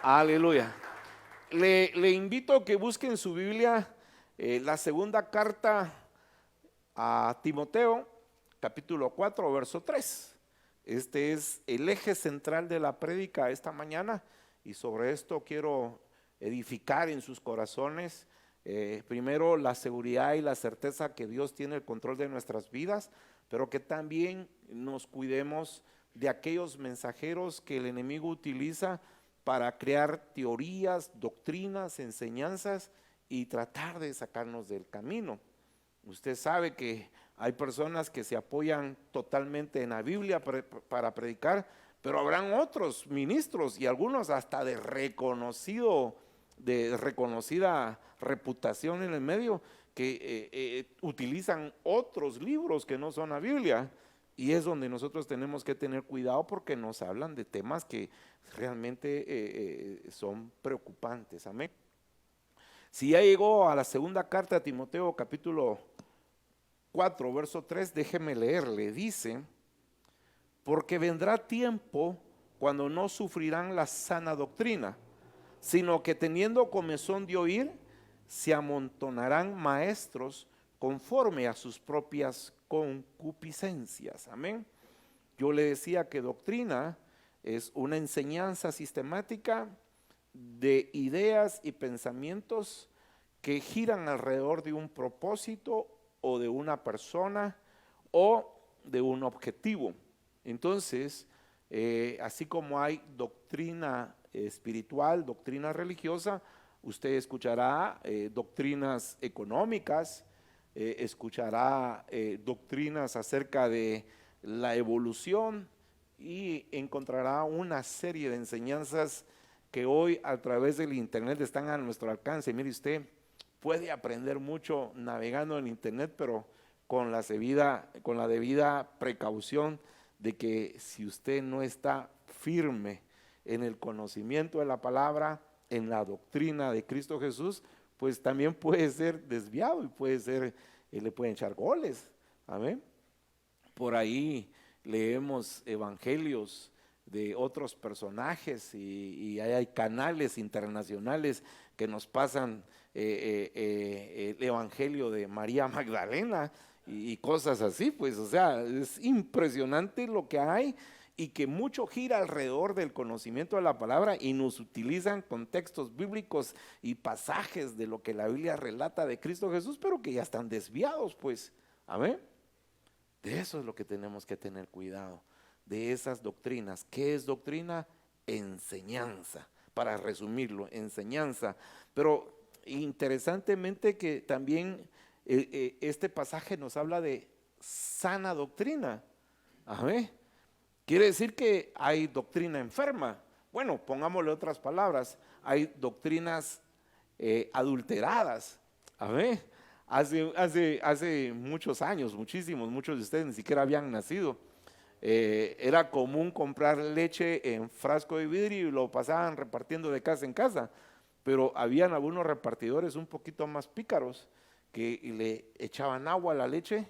Aleluya. Le invito a que busque en su Biblia la segunda carta a Timoteo, capítulo 4, verso 3. Este es el eje central de la prédica esta mañana y sobre esto quiero edificar en sus corazones primero la seguridad y la certeza que Dios tiene el control de nuestras vidas, pero que también nos cuidemos de aquellos mensajeros que el enemigo utiliza para crear teorías, doctrinas, enseñanzas y tratar de sacarnos del camino. Usted sabe que hay personas que se apoyan totalmente en la Biblia para predicar, pero habrán otros ministros y algunos hasta de reconocida reputación en el medio que utilizan otros libros que no son la Biblia. Y es donde nosotros tenemos que tener cuidado porque nos hablan de temas que realmente son preocupantes. Amén. Si ya llegó a la segunda carta a Timoteo, capítulo 4, verso 3, déjeme leerle. Dice: porque vendrá tiempo cuando no sufrirán la sana doctrina, sino que teniendo comezón de oír, se amontonarán maestros conforme a sus propias concupiscencias. Amén. Yo le decía que doctrina es una enseñanza sistemática de ideas y pensamientos que giran alrededor de un propósito o de una persona o de un objetivo. Entonces, así como hay doctrina espiritual, doctrina religiosa, usted escuchará doctrinas económicas, escuchará doctrinas acerca de la evolución y encontrará una serie de enseñanzas que hoy a través del internet están a nuestro alcance. Mire, usted puede aprender mucho navegando en internet, pero con la debida precaución de que si usted no está firme en el conocimiento de la palabra, en la doctrina de Cristo Jesús, pues también puede ser desviado y le pueden echar goles. Amén. Por ahí leemos evangelios de otros personajes y hay canales internacionales que nos pasan el evangelio de María Magdalena y cosas así, pues, o sea, es impresionante lo que hay y que mucho gira alrededor del conocimiento de la palabra y nos utilizan contextos bíblicos y pasajes de lo que la Biblia relata de Cristo Jesús, pero que ya están desviados, pues. Amén. De eso es lo que tenemos que tener cuidado, de esas doctrinas. ¿Qué es doctrina? Enseñanza, para resumirlo, enseñanza. Pero interesantemente que también este pasaje nos habla de sana doctrina. Amén. Quiere decir que hay doctrina enferma. Bueno, pongámosle otras palabras, hay doctrinas adulteradas. Amén. Hace muchos años, muchos de ustedes ni siquiera habían nacido. Era común comprar leche en frasco de vidrio y lo pasaban repartiendo de casa en casa, pero habían algunos repartidores un poquito más pícaros que le echaban agua a la leche,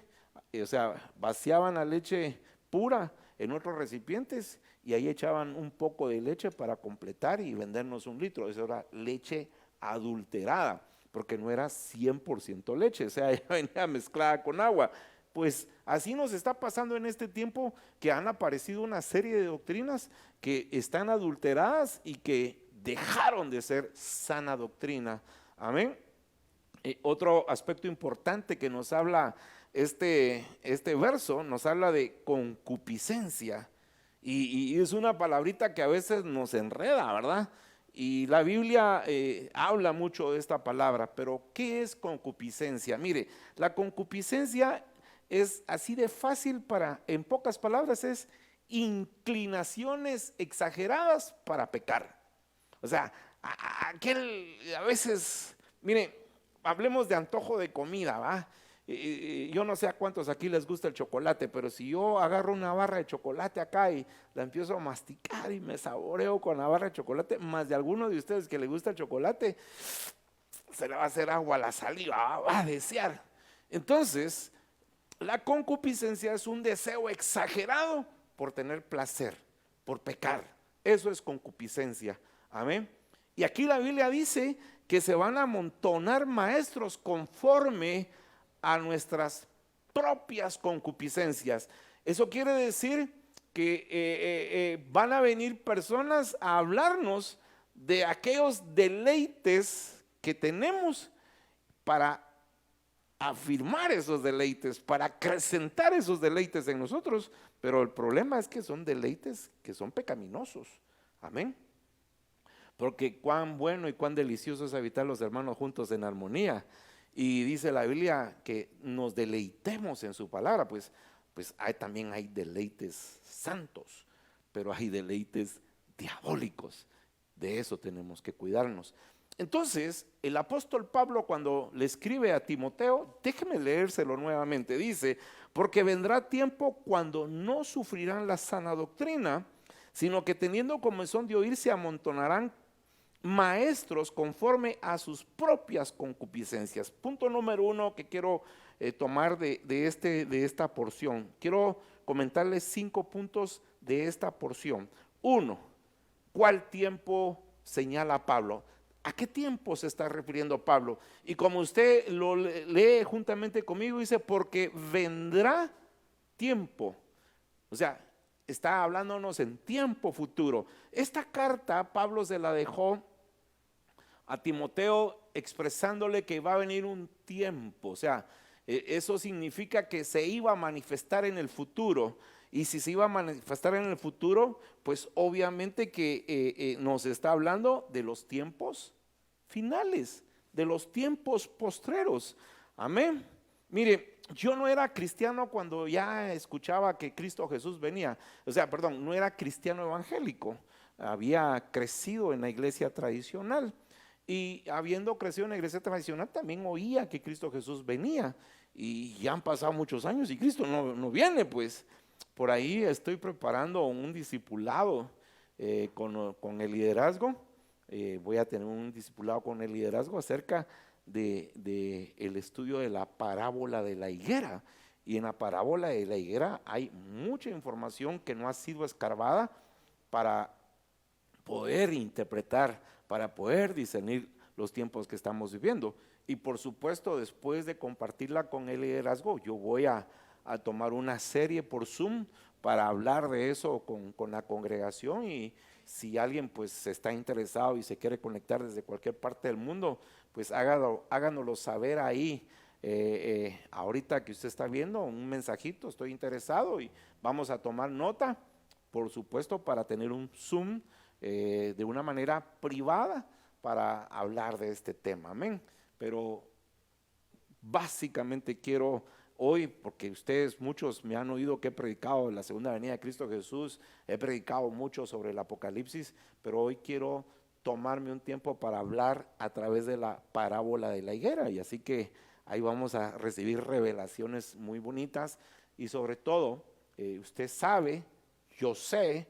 o sea, vaciaban la leche pura en otros recipientes y ahí echaban un poco de leche para completar y vendernos un litro. Eso era leche adulterada, porque no era 100% leche, o sea, ya venía mezclada con agua. Pues así nos está pasando en este tiempo, que han aparecido una serie de doctrinas que están adulteradas y que dejaron de ser sana doctrina. Amén. Otro aspecto importante que nos habla este verso, nos habla de concupiscencia, y es una palabrita que a veces nos enreda, ¿verdad? Y la Biblia habla mucho de esta palabra, pero ¿qué es concupiscencia? Mire, la concupiscencia es así de fácil en pocas palabras, es inclinaciones exageradas para pecar. O sea, a veces, mire, hablemos de antojo de comida, ¿va? Yo no sé a cuántos aquí les gusta el chocolate, pero si yo agarro una barra de chocolate acá y la empiezo a masticar y me saboreo con la barra de chocolate, más de alguno de ustedes que le gusta el chocolate, se le va a hacer agua a la saliva, va a desear. Entonces, la concupiscencia es un deseo exagerado por tener placer, por pecar. Eso es concupiscencia. Amén. Y aquí la Biblia dice que se van a amontonar maestros conforme a nuestras propias concupiscencias. Eso quiere decir que van a venir personas a hablarnos de aquellos deleites que tenemos para afirmar esos deleites, para acrecentar esos deleites en nosotros. Pero el problema es que son deleites que son pecaminosos. Amén. Porque cuán bueno y cuán delicioso es habitar los hermanos juntos en armonía. Y dice la Biblia que nos deleitemos en su palabra. Pues también hay deleites santos, pero hay deleites diabólicos. De eso tenemos que cuidarnos. Entonces, el apóstol Pablo, cuando le escribe a Timoteo, déjeme leérselo nuevamente, dice: porque vendrá tiempo cuando no sufrirán la sana doctrina, sino que teniendo comezón de oír, se amontonarán maestros conforme a sus propias concupiscencias. Punto número 1 que quiero tomar de esta porción. Quiero comentarles 5 puntos de esta porción. 1, ¿cuál tiempo señala Pablo? ¿A qué tiempo se está refiriendo Pablo? Y como usted lo lee juntamente conmigo, dice: porque vendrá tiempo. O sea, está hablándonos en tiempo futuro. Esta carta Pablo se la dejó a Timoteo expresándole que va a venir un tiempo. O sea, eso significa que se iba a manifestar en el futuro. Y si se iba a manifestar en el futuro, pues obviamente que nos está hablando de los tiempos finales, de los tiempos postreros. Amén. Mire, yo no era cristiano cuando ya escuchaba que Cristo Jesús venía. O sea, perdón, no era cristiano evangélico. Había crecido en la iglesia tradicional. Y habiendo crecido en la iglesia tradicional, también oía que Cristo Jesús venía. Y ya han pasado muchos años y Cristo no viene, pues. Por ahí estoy preparando un discipulado con el liderazgo. Voy a tener un discipulado con el liderazgo acerca de el estudio de la parábola de la higuera. Y en la parábola de la higuera hay mucha información que no ha sido escarbada para poder interpretar, para poder discernir los tiempos que estamos viviendo. Y por supuesto, después de compartirla con el liderazgo, yo voy a tomar una serie por Zoom para hablar de eso con la congregación. Y si alguien pues está interesado y se quiere conectar desde cualquier parte del mundo, pues háganoslo saber ahí. Ahorita que usted está viendo un mensajito, estoy interesado, y vamos a tomar nota, por supuesto, para tener un Zoom de una manera privada para hablar de este tema. Amén. Pero básicamente quiero hoy, porque ustedes muchos me han oído que he predicado la segunda venida de Cristo Jesús, he predicado mucho sobre el Apocalipsis, pero hoy quiero tomarme un tiempo para hablar a través de la parábola de la higuera. Y así que ahí vamos a recibir revelaciones muy bonitas. Y sobre todo, usted sabe, yo sé,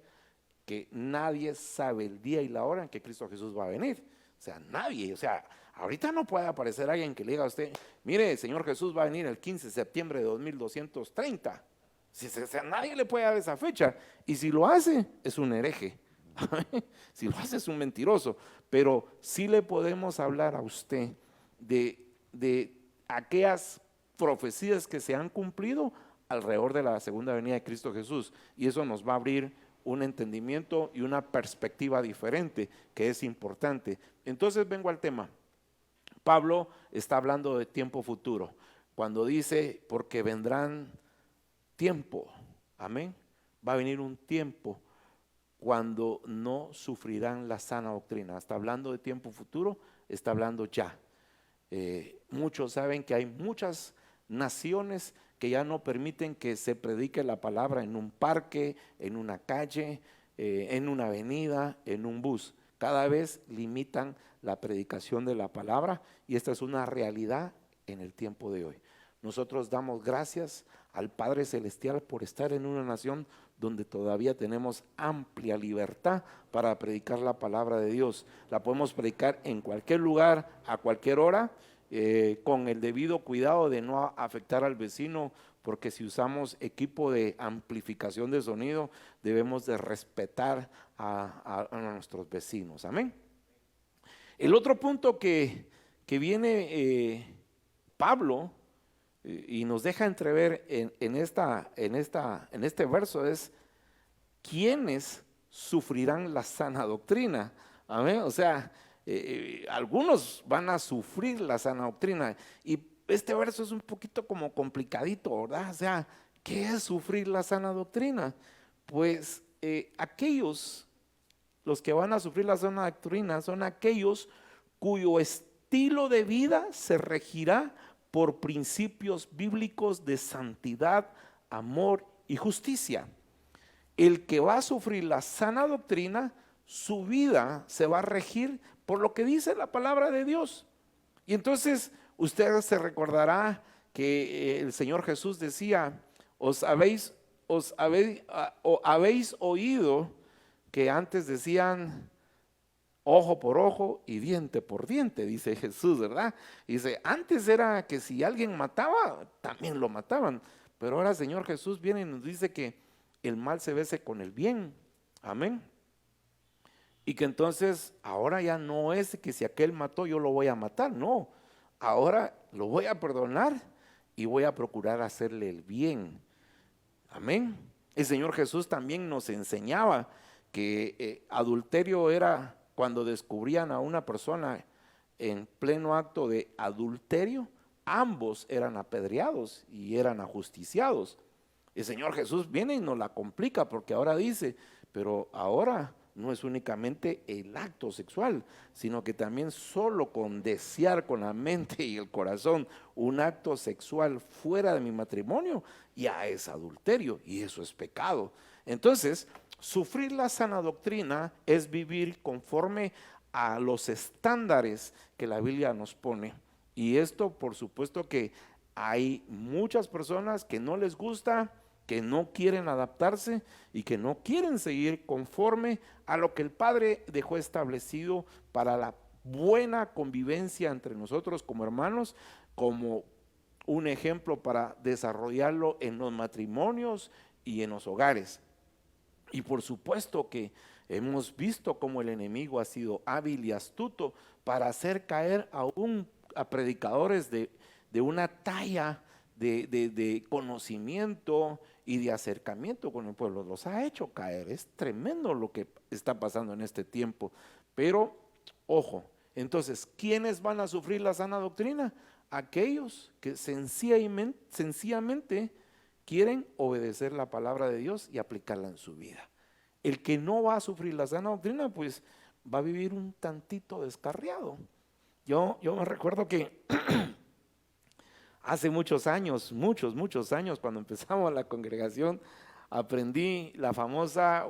que nadie sabe el día y la hora en que Cristo Jesús va a venir. O sea, nadie. O sea, ahorita no puede aparecer alguien que le diga a usted: mire, el Señor Jesús va a venir el 15 de septiembre de 2230. O sea, nadie le puede dar esa fecha. Y si lo hace, es un hereje. Si lo hace, es un mentiroso. Pero sí le podemos hablar a usted de aquellas profecías que se han cumplido alrededor de la segunda venida de Cristo Jesús. Y eso nos va a abrir un entendimiento y una perspectiva diferente, que es importante. Entonces vengo al tema. Pablo está hablando de tiempo futuro cuando dice: porque vendrán tiempo, amén, va a venir un tiempo cuando no sufrirán la sana doctrina. Está hablando de tiempo futuro, está hablando ya. Muchos saben que hay muchas naciones que ya no permiten que se predique la palabra en un parque, en una calle, en una avenida, en un bus. Cada vez limitan la predicación de la palabra, y esta es una realidad en el tiempo de hoy. Nosotros damos gracias al Padre Celestial por estar en una nación donde todavía tenemos amplia libertad para predicar la palabra de Dios. La podemos predicar en cualquier lugar, a cualquier hora, con el debido cuidado de no afectar al vecino, porque si usamos equipo de amplificación de sonido, debemos de respetar a nuestros vecinos. Amén. El otro punto que viene Pablo y nos deja entrever en este verso es quiénes sufrirán la sana doctrina. Amén. O sea, algunos van a sufrir la sana doctrina. Y este verso es un poquito como complicadito, ¿verdad? O sea, ¿qué es sufrir la sana doctrina? Pues los que van a sufrir la sana doctrina son aquellos cuyo estilo de vida se regirá por principios bíblicos de santidad, amor y justicia. El que va a sufrir la sana doctrina, su vida se va a regir por lo que dice la palabra de Dios. Y entonces usted se recordará que el Señor Jesús decía, habéis oído que antes decían ojo por ojo y diente por diente, dice Jesús, ¿verdad? Dice, antes era que si alguien mataba, también lo mataban, pero ahora el Señor Jesús viene y nos dice que el mal se vence con el bien, amén. Y que entonces ahora ya no es que si aquel mató yo lo voy a matar, no, ahora lo voy a perdonar y voy a procurar hacerle el bien, amén. El Señor Jesús también nos enseñaba que adulterio era cuando descubrían a una persona en pleno acto de adulterio, ambos eran apedreados y eran ajusticiados. El Señor Jesús viene y nos la complica porque ahora dice, pero ahora no es únicamente el acto sexual, sino que también solo con desear con la mente y el corazón un acto sexual fuera de mi matrimonio, ya es adulterio y eso es pecado. Entonces, sufrir la sana doctrina es vivir conforme a los estándares que la Biblia nos pone. Y esto, por supuesto que hay muchas personas que no les gusta, que no quieren adaptarse y que no quieren seguir conforme a lo que el Padre dejó establecido para la buena convivencia entre nosotros como hermanos, como un ejemplo para desarrollarlo en los matrimonios y en los hogares. Y por supuesto que hemos visto cómo el enemigo ha sido hábil y astuto para hacer caer a predicadores de una talla de conocimiento y de acercamiento con el pueblo. Los ha hecho caer. Es tremendo lo que está pasando en este tiempo. Pero, ojo, entonces, ¿quiénes van a sufrir la sana doctrina? Aquellos que sencillamente quieren obedecer la palabra de Dios y aplicarla en su vida. El que no va a sufrir la sana doctrina, pues va a vivir un tantito descarriado. Yo me recuerdo que hace muchos años, cuando empezamos la congregación, aprendí la famosa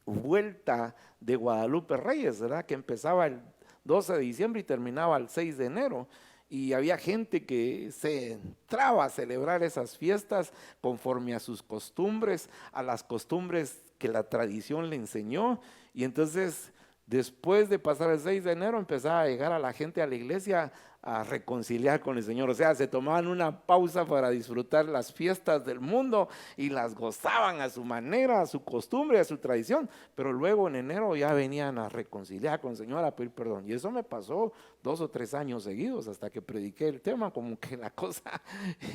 vuelta de Guadalupe Reyes, ¿verdad? Que empezaba el 12 de diciembre y terminaba el 6 de enero. Y había gente que se entraba a celebrar esas fiestas conforme a sus costumbres, a las costumbres que la tradición le enseñó. Y entonces, después de pasar el 6 de enero, empezaba a llegar a la gente a la iglesia a reconciliar con el Señor. O sea, se tomaban una pausa para disfrutar las fiestas del mundo y las gozaban a su manera, a su costumbre, a su tradición, pero luego en enero ya venían a reconciliar con el Señor, a pedir perdón. Y eso me pasó 2 o 3 años seguidos hasta que prediqué el tema, como que la cosa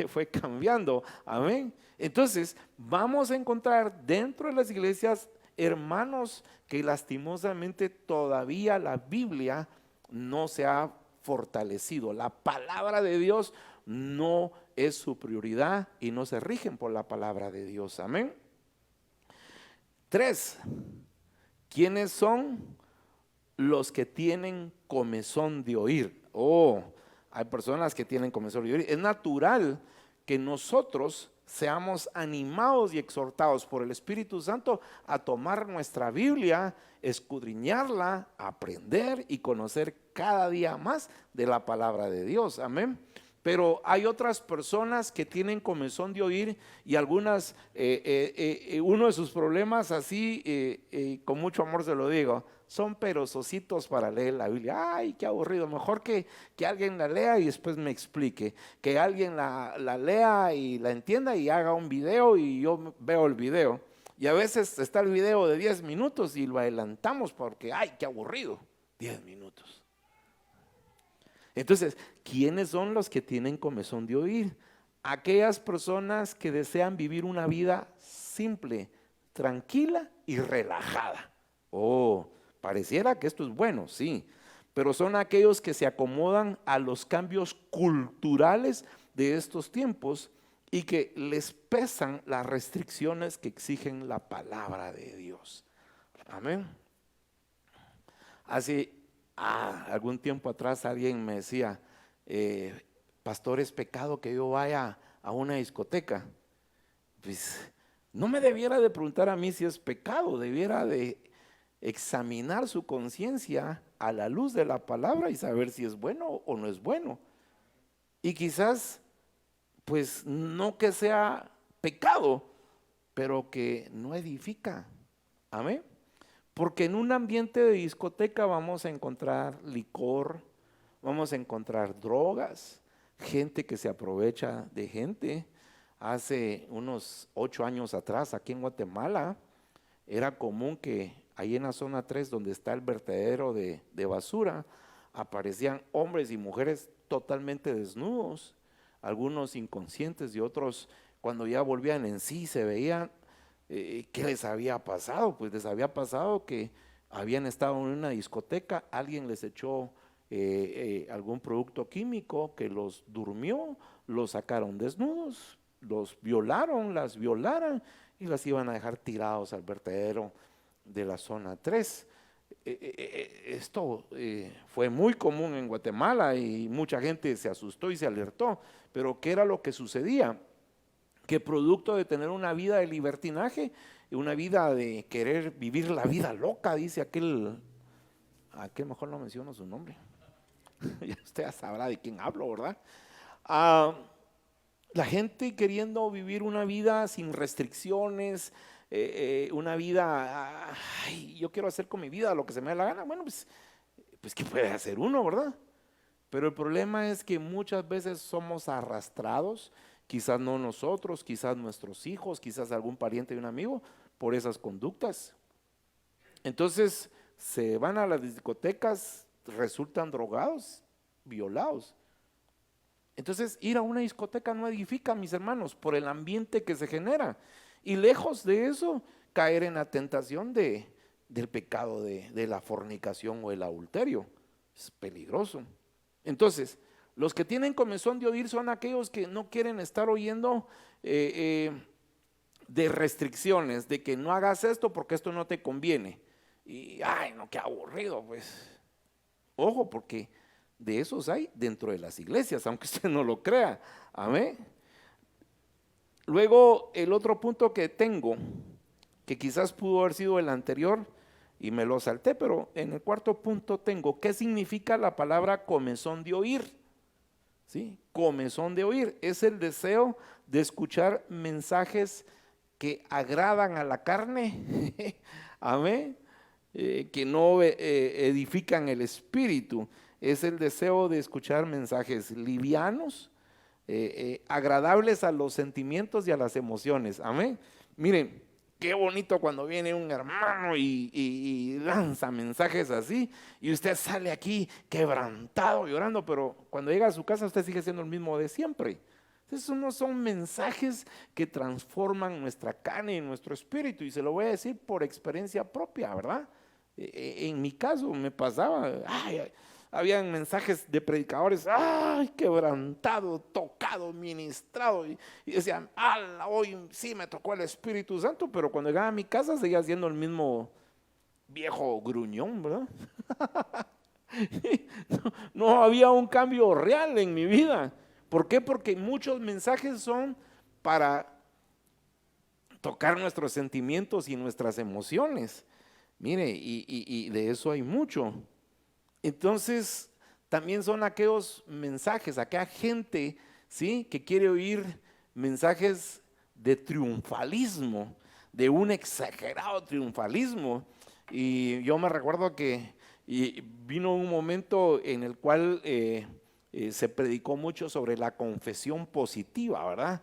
fue cambiando. Amén. Entonces vamos a encontrar dentro de las iglesias hermanos que lastimosamente todavía la Biblia no se ha fortalecido. La palabra de Dios no es su prioridad y no se rigen por la palabra de Dios. Amén. 3. ¿Quiénes son los que tienen comezón de oír? Hay personas que tienen comezón de oír. Es natural que nosotros seamos animados y exhortados por el Espíritu Santo a tomar nuestra Biblia, escudriñarla, aprender y conocer cada día más de la palabra de Dios. Amén. Pero hay otras personas que tienen comezón de oír y algunas, uno de sus problemas, así con mucho amor se lo digo, son perezositos para leer la Biblia. Ay, qué aburrido, mejor que alguien la lea y después me explique, que alguien la lea y la entienda y haga un video y yo veo el video. Y a veces está el video de 10 minutos y lo adelantamos porque, ay, qué aburrido, 10 minutos. Entonces, ¿quiénes son los que tienen comezón de oír? Aquellas personas que desean vivir una vida simple, tranquila y relajada. Oh, pareciera que esto es bueno, sí, pero son aquellos que se acomodan a los cambios culturales de estos tiempos y que les pesan las restricciones que exigen la palabra de Dios. Amén. Hace algún tiempo atrás alguien me decía, pastor, ¿es pecado que yo vaya a una discoteca? Pues no me debiera de preguntar a mí si es pecado, debiera de examinar su conciencia a la luz de la palabra y saber si es bueno o no es bueno. Y quizás, pues no que sea pecado, pero que no edifica. Amén. Porque en un ambiente de discoteca vamos a encontrar licor, vamos a encontrar drogas, gente que se aprovecha de gente. Hace unos 8 años atrás, aquí en Guatemala, era común que ahí en la zona 3, donde está el vertedero de basura, aparecían hombres y mujeres totalmente desnudos, algunos inconscientes y otros cuando ya volvían en sí se veían. ¿Qué les había pasado? Pues les había pasado que habían estado en una discoteca, alguien les echó algún producto químico que los durmió, los sacaron desnudos, los violaron, las violaron y las iban a dejar tirados al vertedero de la zona 3. Esto fue muy común en Guatemala y mucha gente se asustó y se alertó, pero ¿qué era lo que sucedía? Que producto de tener una vida de libertinaje, una vida de querer vivir la vida loca, dice aquel mejor no menciono su nombre, ya usted ya sabrá de quién hablo, ¿verdad? La gente queriendo vivir una vida sin restricciones, una vida, yo quiero hacer con mi vida lo que se me dé la gana. Bueno, pues ¿qué puede hacer uno, verdad? Pero el problema es que muchas veces somos arrastrados, quizás no nosotros, quizás nuestros hijos, quizás algún pariente de un amigo, por esas conductas. Entonces se van a las discotecas, resultan drogados, violados. Entonces ir a una discoteca no edifica, mis hermanos, por el ambiente que se genera. Y lejos de eso, caer en la tentación del pecado de la fornicación o el adulterio. Es peligroso. Entonces, los que tienen comezón de oír son aquellos que no quieren estar oyendo de restricciones, de que no hagas esto porque esto no te conviene. Y, ay, no, qué aburrido, pues. Ojo, porque de esos hay dentro de las iglesias, aunque usted no lo crea. Amén. Luego, el otro punto que tengo, que quizás pudo haber sido el anterior y me lo salté, pero en el cuarto punto tengo, ¿qué significa la palabra comezón de oír? ¿Sí? Comezón de oír es el deseo de escuchar mensajes que agradan a la carne, amén, que no edifican el espíritu. Es el deseo de escuchar mensajes livianos, agradables a los sentimientos y a las emociones, amén. Miren, qué bonito cuando viene un hermano y lanza mensajes así y usted sale aquí quebrantado, llorando, pero cuando llega a su casa usted sigue siendo el mismo de siempre. Esos no son mensajes que transforman nuestra carne y nuestro espíritu, y se lo voy a decir por experiencia propia, ¿verdad? En mi caso me pasaba, habían mensajes de predicadores, quebrantado, tocado, ministrado, y decían, hoy sí me tocó el Espíritu Santo, pero cuando llegaba a mi casa seguía siendo el mismo viejo gruñón, ¿verdad? No había un cambio real en mi vida. ¿Por qué? Porque muchos mensajes son para tocar nuestros sentimientos y nuestras emociones. Mire, y de eso hay mucho. Entonces, también son aquellos mensajes, aquella gente, ¿sí?, que quiere oír mensajes de triunfalismo, de un exagerado triunfalismo. Y yo me recuerdo que vino un momento en el cual se predicó mucho sobre la confesión positiva, ¿verdad?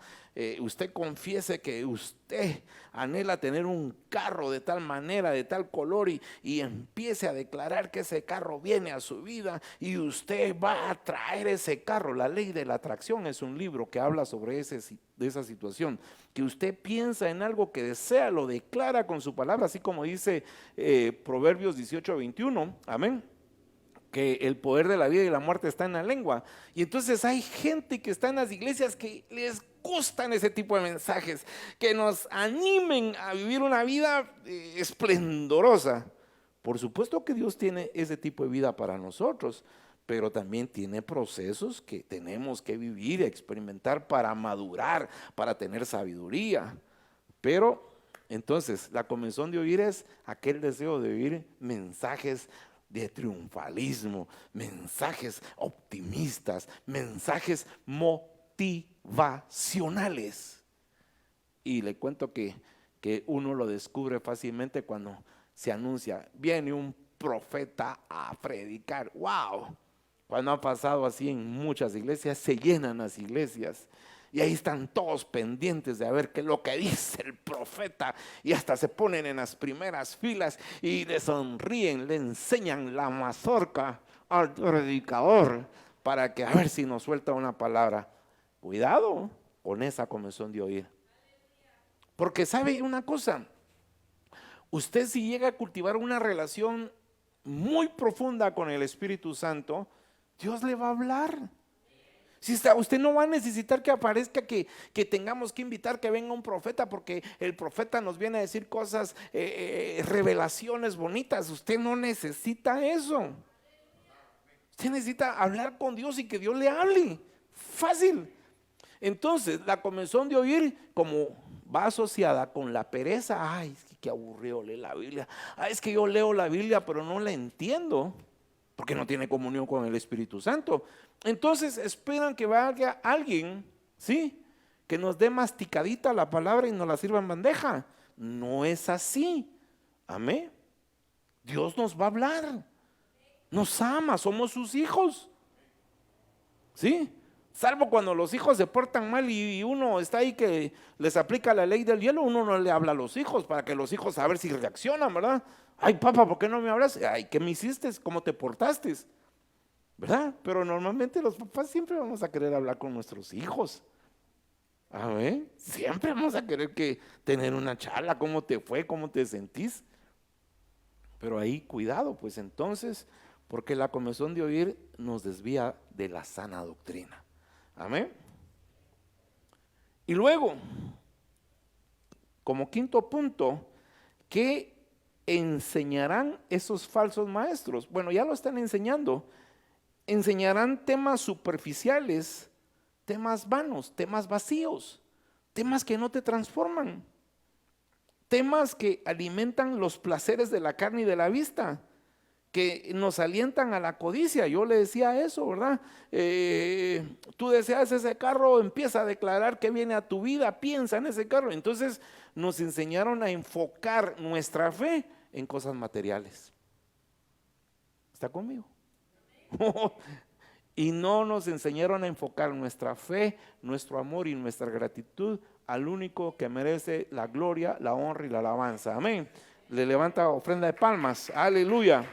Usted confiese que usted anhela tener un carro de tal manera, de tal color, y empiece a declarar que ese carro viene a su vida y usted va a traer ese carro. La ley de la atracción es un libro que habla sobre de esa situación, que usted piensa en algo que desea, lo declara con su palabra, así como dice Proverbios 18:21, amén, que el poder de la vida y la muerte está en la lengua. Y entonces hay gente que está en las iglesias que les gustan ese tipo de mensajes, que nos animen a vivir una vida esplendorosa. Por supuesto que Dios tiene ese tipo de vida para nosotros, pero también tiene procesos que tenemos que vivir y experimentar para madurar, para tener sabiduría. Pero entonces la comezón de oír es aquel deseo de oír mensajes de triunfalismo, mensajes optimistas, mensajes motivacionales. Y le cuento que uno lo descubre fácilmente cuando se anuncia, viene un profeta a predicar. ¡Wow! Cuando ha pasado así en muchas iglesias, se llenan las iglesias. Y ahí están todos pendientes de ver qué es lo que dice el profeta. Y hasta se ponen en las primeras filas y le sonríen, le enseñan la mazorca al predicador para que a ver si nos suelta una palabra. Cuidado con esa comezón de oír. Porque sabe una cosa, usted si llega a cultivar una relación muy profunda con el Espíritu Santo, Dios le va a hablar. Si usted no va a necesitar que aparezca, que tengamos que invitar que venga un profeta, porque el profeta nos viene a decir cosas, revelaciones bonitas. Usted no necesita eso. Usted necesita hablar con Dios y que Dios le hable. Fácil. Entonces, la comezón de oír, como va asociada con la pereza. Ay, qué aburrido leer la Biblia. Ay, es que yo leo la Biblia, pero no la entiendo, porque no tiene comunión con el Espíritu Santo. Entonces esperan que vaya alguien, ¿sí?, que nos dé masticadita la palabra y nos la sirva en bandeja. No es así. Amén. Dios nos va a hablar. Nos ama, somos sus hijos. ¿Sí? Salvo cuando los hijos se portan mal y uno está ahí que les aplica la ley del hielo, uno no le habla a los hijos para que los hijos a ver si reaccionan, ¿verdad? Ay, papá, ¿por qué no me hablas? Ay, ¿qué me hiciste? ¿Cómo te portaste? ¿Verdad? Pero normalmente los papás siempre vamos a querer hablar con nuestros hijos. A ver, siempre vamos a querer tener una charla, ¿cómo te fue? ¿Cómo te sentís? Pero ahí cuidado, pues entonces, porque la comezón de oír nos desvía de la sana doctrina. Amén. Y luego, como quinto punto, ¿qué enseñarán esos falsos maestros? Bueno, ya lo están enseñando. Enseñarán temas superficiales, temas vanos, temas vacíos, temas que no te transforman, temas que alimentan los placeres de la carne y de la vista, que nos alientan a la codicia. Yo le decía eso, ¿verdad? Tú deseas ese carro, empieza a declarar que viene a tu vida, piensa en ese carro. Entonces nos enseñaron a enfocar nuestra fe en cosas materiales. ¿Está conmigo? Y no nos enseñaron a enfocar nuestra fe, nuestro amor y nuestra gratitud al único que merece la gloria, la honra y la alabanza. Amén. Le levanta ofrenda de palmas. Aleluya.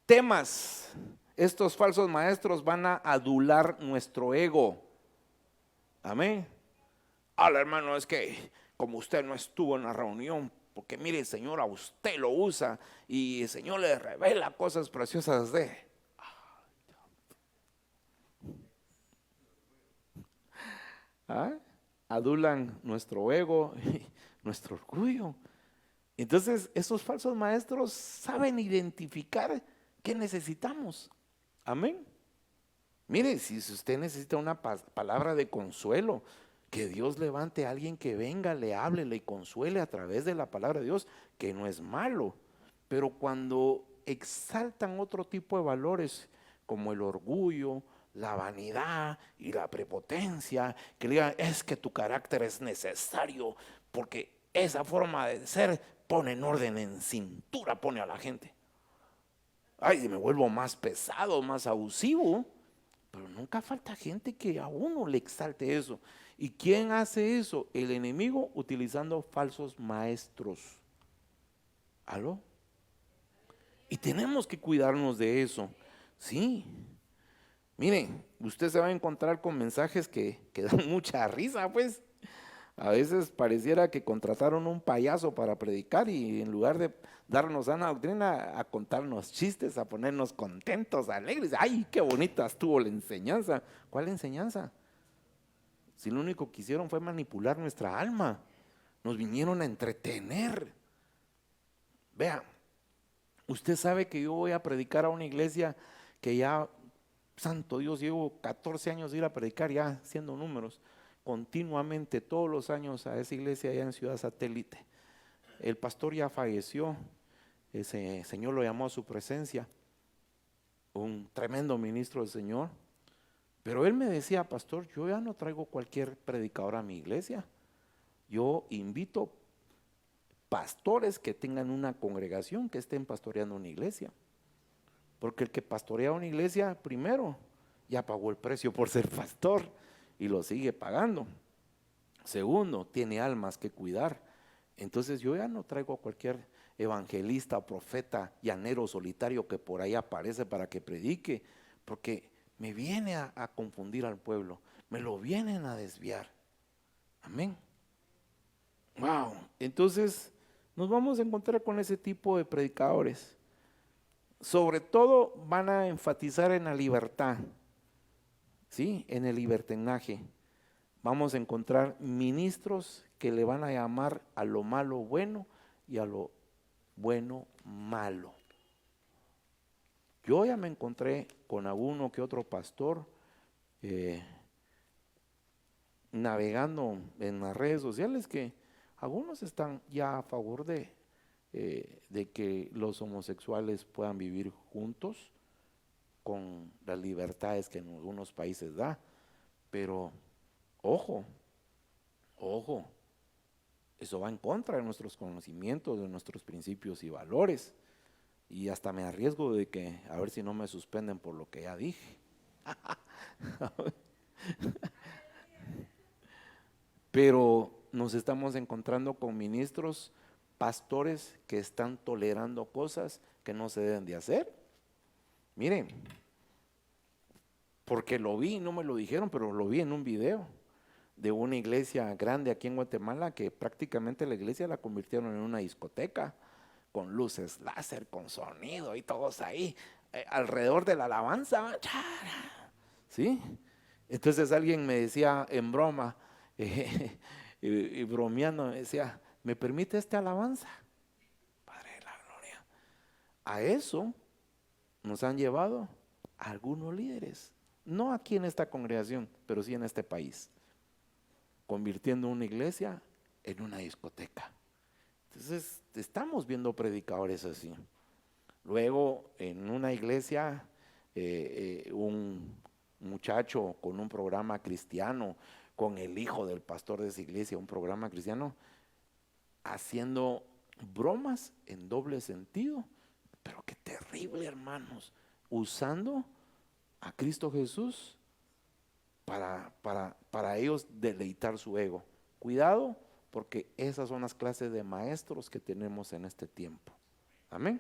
Temas. Estos falsos maestros van a adular nuestro ego. Amén. Hola, hermano, es que como usted no estuvo en la reunión, porque mire, el Señor a usted lo usa y el Señor le revela cosas preciosas de. ¿Ah? Adulan nuestro ego, nuestro orgullo. Entonces, esos falsos maestros saben identificar qué necesitamos. Amén. Mire, si usted necesita una palabra de consuelo, que Dios levante a alguien que venga, le hable, le consuele a través de la palabra de Dios, que no es malo. Pero cuando exaltan otro tipo de valores como el orgullo, la vanidad y la prepotencia, que le digan, es que tu carácter es necesario, porque esa forma de ser pone en orden, en cintura pone a la gente. ay, me vuelvo más pesado, más abusivo. Pero nunca falta gente que a uno le exalte eso. ¿Y quién hace eso? El enemigo utilizando falsos maestros. ¿Aló? Y tenemos que cuidarnos de eso. Sí. Miren, usted se va a encontrar con mensajes que dan mucha risa, pues. A veces pareciera que contrataron un payaso para predicar y en lugar de darnos sana doctrina, a contarnos chistes, a ponernos contentos, alegres. ¡Ay, qué bonita estuvo la enseñanza! ¿Cuál enseñanza? Si lo único que hicieron fue manipular nuestra alma. Nos vinieron a entretener. Vea, usted sabe que yo voy a predicar a una iglesia que ya, santo Dios, llevo 14 años de ir a predicar ya haciendo números. Continuamente, todos los años a esa iglesia allá en Ciudad Satélite. El pastor ya falleció, ese Señor lo llamó a su presencia, un tremendo ministro del Señor, pero él me decía, pastor, yo ya no traigo cualquier predicador a mi iglesia, yo invito pastores que tengan una congregación, que estén pastoreando una iglesia, porque el que pastorea una iglesia, primero, ya pagó el precio por ser pastor, y lo sigue pagando. Segundo, tiene almas que cuidar. Entonces yo ya no traigo a cualquier evangelista, profeta, llanero solitario que por ahí aparece para que predique, porque me viene a confundir al pueblo, me lo vienen a desviar. Amén. Wow. Entonces nos vamos a encontrar con ese tipo de predicadores. Sobre todo van a enfatizar en la libertad. ¿Sí? En el libertinaje vamos a encontrar ministros que le van a llamar a lo malo bueno y a lo bueno malo. Yo ya me encontré con alguno que otro pastor navegando en las redes sociales que algunos están ya a favor de que los homosexuales puedan vivir juntos con las libertades que en algunos países da, pero ojo, eso va en contra de nuestros conocimientos, de nuestros principios y valores, y hasta me arriesgo de que a ver si no me suspenden por lo que ya dije. Pero nos estamos encontrando con ministros, pastores que están tolerando cosas que no se deben de hacer. Miren, porque lo vi, no me lo dijeron, pero lo vi en un video de una iglesia grande aquí en Guatemala que prácticamente la iglesia la convirtieron en una discoteca con luces láser, con sonido y todos ahí alrededor de la alabanza. ¿Sí? Entonces alguien me decía en broma y bromeando, me decía, ¿me permite esta alabanza? Padre de la gloria. A eso nos han llevado algunos líderes, no aquí en esta congregación, pero sí en este país, convirtiendo una iglesia en una discoteca. Entonces estamos viendo predicadores así. Luego en una iglesia un muchacho con un programa cristiano, con el hijo del pastor de esa iglesia, un programa cristiano, haciendo bromas en doble sentido, pero qué terrible, hermanos, usando a Cristo Jesús para ellos deleitar su ego. Cuidado, porque esas son las clases de maestros que tenemos en este tiempo. Amén.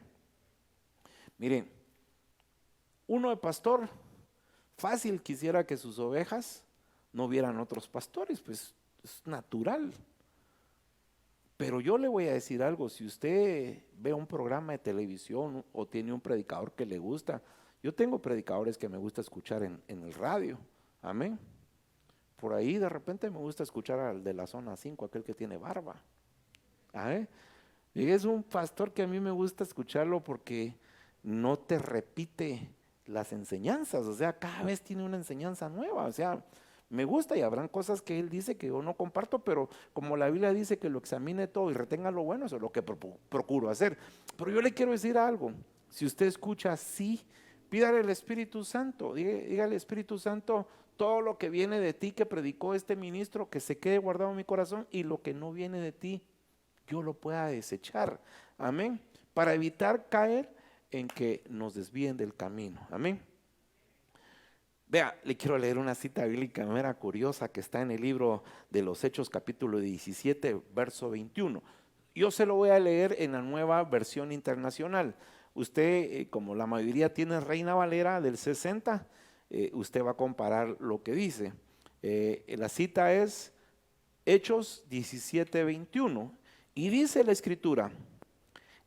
Miren, uno de pastor, fácil quisiera que sus ovejas no vieran otros pastores, pues es natural. Pero yo le voy a decir algo, si usted ve un programa de televisión o tiene un predicador que le gusta, yo tengo predicadores que me gusta escuchar en el radio, amén. Por ahí de repente me gusta escuchar al de la zona 5, aquel que tiene barba. Y es un pastor que a mí me gusta escucharlo porque no te repite las enseñanzas, o sea, cada vez tiene una enseñanza nueva, o sea, me gusta y habrán cosas que él dice que yo no comparto, pero como la Biblia dice que lo examine todo y retenga lo bueno, eso es lo que procuro hacer. Pero yo le quiero decir algo, si usted escucha así, pídale al Espíritu Santo, diga al Espíritu Santo, todo lo que viene de ti que predicó este ministro, que se quede guardado en mi corazón, y lo que no viene de ti, yo lo pueda desechar, amén, para evitar caer en que nos desvíen del camino. Amén. Vea, le quiero leer una cita bíblica mera curiosa que está en el libro de los Hechos capítulo 17 verso 21. Yo se lo voy a leer en la Nueva Versión Internacional. Usted, como la mayoría tiene Reina Valera del 60, usted va a comparar lo que dice. La cita es Hechos 17, 21 y dice la escritura: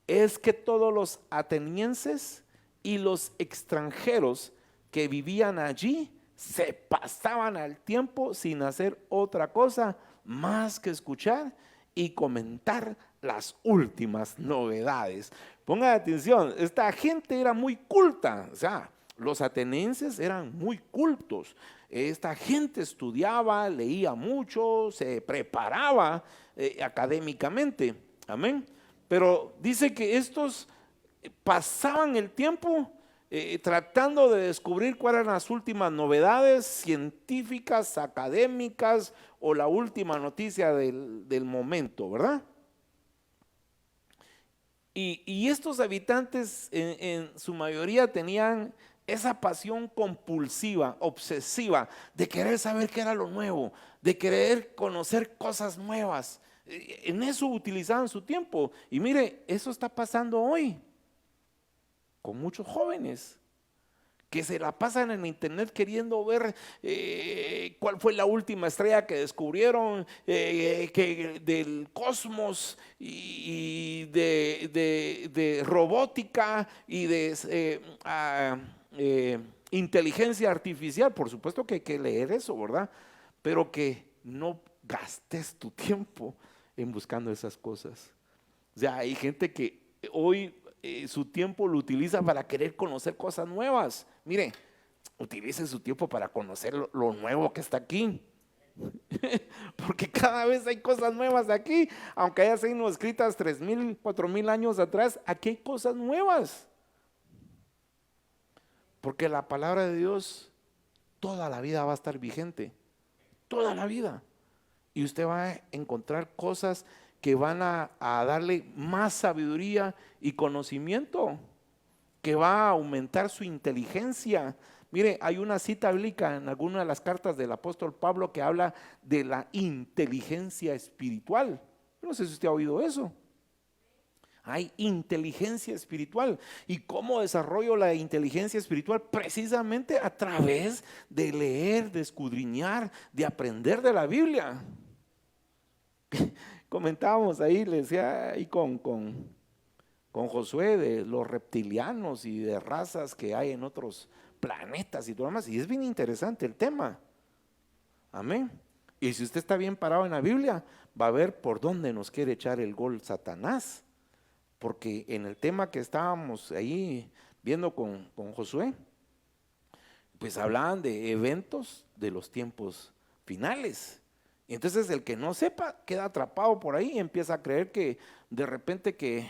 es que todos los atenienses y los extranjeros que vivían allí se pasaban al tiempo sin hacer otra cosa más que escuchar y comentar las últimas novedades. Ponga atención, esta gente era muy culta, o sea, los atenienses eran muy cultos. Esta gente estudiaba, leía mucho, se preparaba académicamente. Amén. Pero dice que estos pasaban el tiempo tratando de descubrir cuáles eran las últimas novedades científicas, académicas o la última noticia del momento, ¿verdad? Y estos habitantes en su mayoría tenían esa pasión compulsiva, obsesiva, de querer saber qué era lo nuevo, de querer conocer cosas nuevas. En eso utilizaban su tiempo. Y mire, eso está pasando hoy con muchos jóvenes que se la pasan en internet queriendo ver cuál fue la última estrella que descubrieron, del cosmos y de robótica y de inteligencia artificial. Por supuesto que hay que leer eso, ¿verdad? Pero que no gastes tu tiempo en buscando esas cosas. O sea, hay gente que hoy su tiempo lo utiliza para querer conocer cosas nuevas. Mire, utilice su tiempo para conocer lo nuevo que está aquí. Porque cada vez hay cosas nuevas aquí. Aunque haya sido escritas 3,000, 4,000 años atrás, aquí hay cosas nuevas. Porque la palabra de Dios toda la vida va a estar vigente. Toda la vida. Y usted va a encontrar cosas que van a darle más sabiduría y conocimiento, que va a aumentar su inteligencia. Mire, hay una cita bíblica en alguna de las cartas del apóstol Pablo que habla de la inteligencia espiritual. No sé si usted ha oído eso. Hay inteligencia espiritual. ¿Y cómo desarrollo la inteligencia espiritual? Precisamente a través de leer, de escudriñar, de aprender de la Biblia. Comentábamos ahí, le decía ahí con Josué, de los reptilianos y de razas que hay en otros planetas y todo lo demás. Y es bien interesante el tema. Amén. Y si usted está bien parado en la Biblia, va a ver por dónde nos quiere echar el gol Satanás. Porque en el tema que estábamos ahí viendo con Josué, pues hablaban de eventos de los tiempos finales. Y entonces el que no sepa queda atrapado por ahí y empieza a creer que de repente que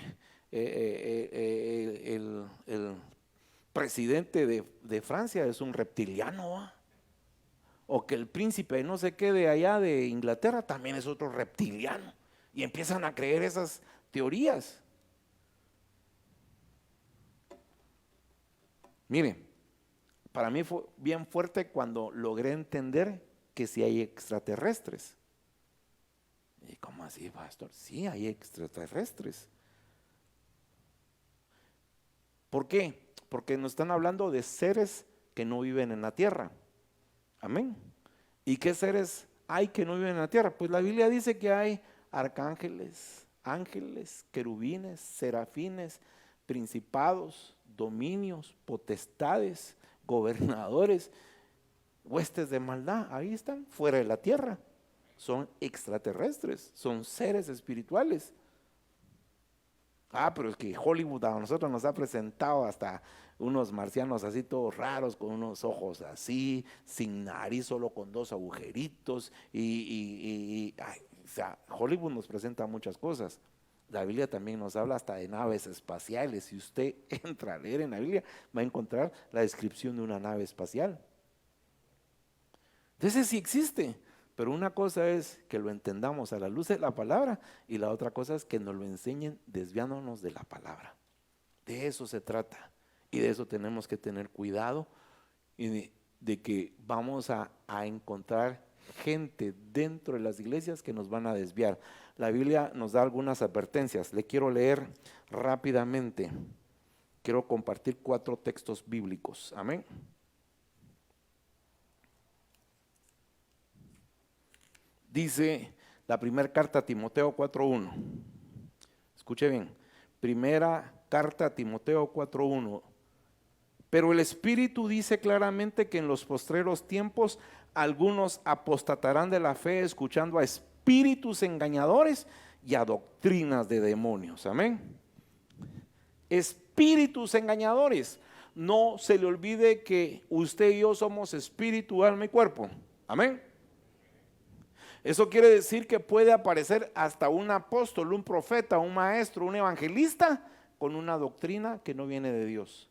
el presidente de Francia es un reptiliano, ¿eh? O que el príncipe no sé qué de allá de Inglaterra también es otro reptiliano. Y empiezan a creer esas teorías. Mire, para mí fue bien fuerte cuando logré entender que sí hay extraterrestres. ¿Y cómo así, pastor? Sí, hay extraterrestres. ¿Por qué? Porque nos están hablando de seres que no viven en la tierra. Amén. ¿Y qué seres hay que no viven en la tierra? Pues la Biblia dice que hay arcángeles, ángeles, querubines, serafines, principados, dominios, potestades, gobernadores, huestes de maldad. Ahí están, fuera de la tierra. Son extraterrestres, son seres espirituales. Pero es que Hollywood a nosotros nos ha presentado hasta unos marcianos así todos raros, con unos ojos así, sin nariz, solo con 2 agujeritos. O sea, Hollywood nos presenta muchas cosas. La Biblia también nos habla hasta de naves espaciales. Si usted entra a leer en la Biblia, va a encontrar la descripción de una nave espacial. Entonces sí existe. Pero una cosa es que lo entendamos a la luz de la palabra y la otra cosa es que nos lo enseñen desviándonos de la palabra. De eso se trata. Y de eso tenemos que tener cuidado y de que vamos a encontrar gente dentro de las iglesias que nos van a desviar. La Biblia nos da algunas advertencias. Le quiero leer rápidamente. Quiero compartir 4 textos bíblicos. Amén. Dice la primera carta a Timoteo 4:1. Escuche bien. Primera carta a Timoteo 4:1. Pero el Espíritu dice claramente que en los postreros tiempos algunos apostatarán de la fe, escuchando a espíritus engañadores y a doctrinas de demonios. Amén. Espíritus engañadores. No se le olvide que usted y yo somos espíritu, alma y cuerpo. Amén. Eso quiere decir que puede aparecer hasta un apóstol, un profeta, un maestro, un evangelista con una doctrina que no viene de Dios.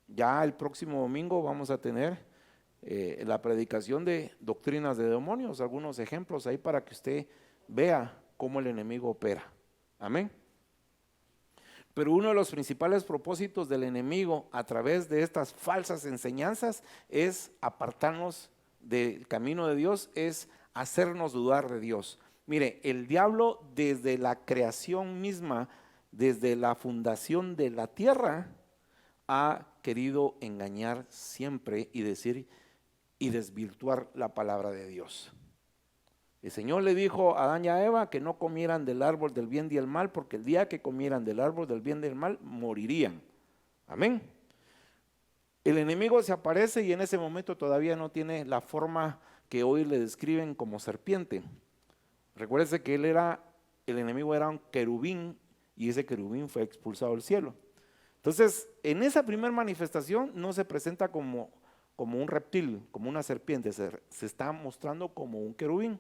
Ya el próximo domingo vamos a tener la predicación de doctrinas de demonios, algunos ejemplos ahí para que usted vea cómo el enemigo opera. Amén. Pero uno de los principales propósitos del enemigo a través de estas falsas enseñanzas es apartarnos del camino de Dios, es hacernos dudar de Dios. Mire, el diablo desde la creación misma, desde la fundación de la tierra, ha querido engañar siempre y decir y desvirtuar la palabra de Dios. El Señor le dijo a Adán y a Eva que no comieran del árbol del bien y el mal, porque el día que comieran del árbol del bien y del mal morirían. Amén. El enemigo se aparece y en ese momento todavía no tiene la forma que hoy le describen como serpiente. Recuérdese que el enemigo era un querubín y ese querubín fue expulsado del cielo. Entonces, en esa primera manifestación no se presenta como un reptil, como una serpiente, se está mostrando como un querubín.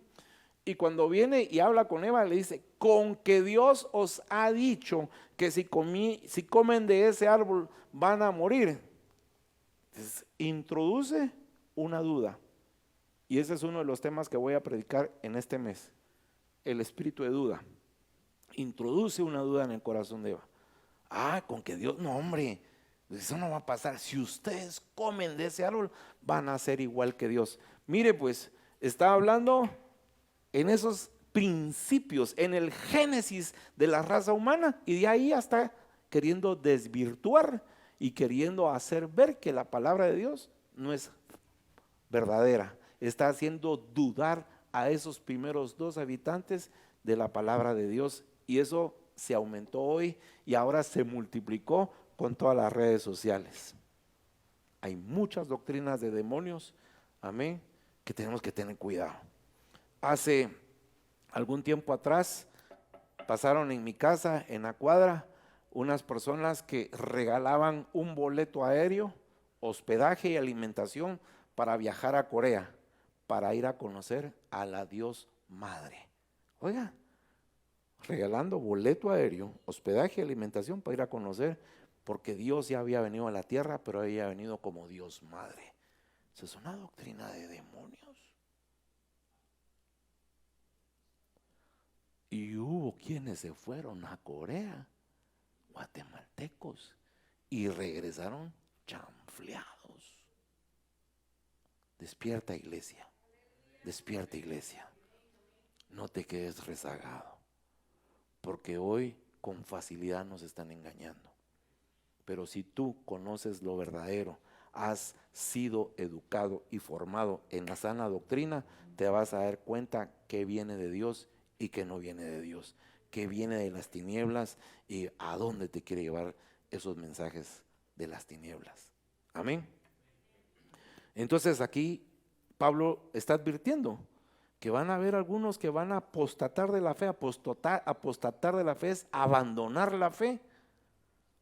Y cuando viene y habla con Eva, le dice, con que Dios os ha dicho que si comen de ese árbol van a morir. Entonces, introduce una duda. Y ese es uno de los temas que voy a predicar en este mes. El espíritu de duda. Introduce una duda en el corazón de Eva. Con que Dios, no hombre, eso no va a pasar. Si ustedes comen de ese árbol, van a ser igual que Dios. Mire pues, está hablando en esos principios, en el génesis de la raza humana, y de ahí hasta queriendo desvirtuar y queriendo hacer ver que la palabra de Dios no es verdadera. Está haciendo dudar a esos primeros 2 habitantes de la palabra de Dios, y eso se aumentó hoy y ahora se multiplicó con todas las redes sociales. Hay muchas doctrinas de demonios, amén, que tenemos que tener cuidado. Hace algún tiempo atrás pasaron en mi casa, en la cuadra, unas personas que regalaban un boleto aéreo, hospedaje y alimentación para viajar a Corea, para ir a conocer a la Dios Madre. Oiga, regalando boleto aéreo, hospedaje y alimentación para ir a conocer, porque Dios ya había venido a la tierra, pero había venido como Dios Madre. Eso es una doctrina de demonios. Y hubo quienes se fueron a Corea, guatemaltecos, y regresaron chanfleados. Despierta, iglesia, despierta, iglesia. No te quedes rezagado, porque hoy con facilidad nos están engañando. Pero si tú conoces lo verdadero, has sido educado y formado en la sana doctrina, te vas a dar cuenta que viene de Dios y que no viene de Dios, que viene de las tinieblas y a dónde te quiere llevar esos mensajes de las tinieblas. Amén. Entonces aquí Pablo está advirtiendo que van a haber algunos que van a apostatar de la fe. Apostatar de la fe es abandonar la fe.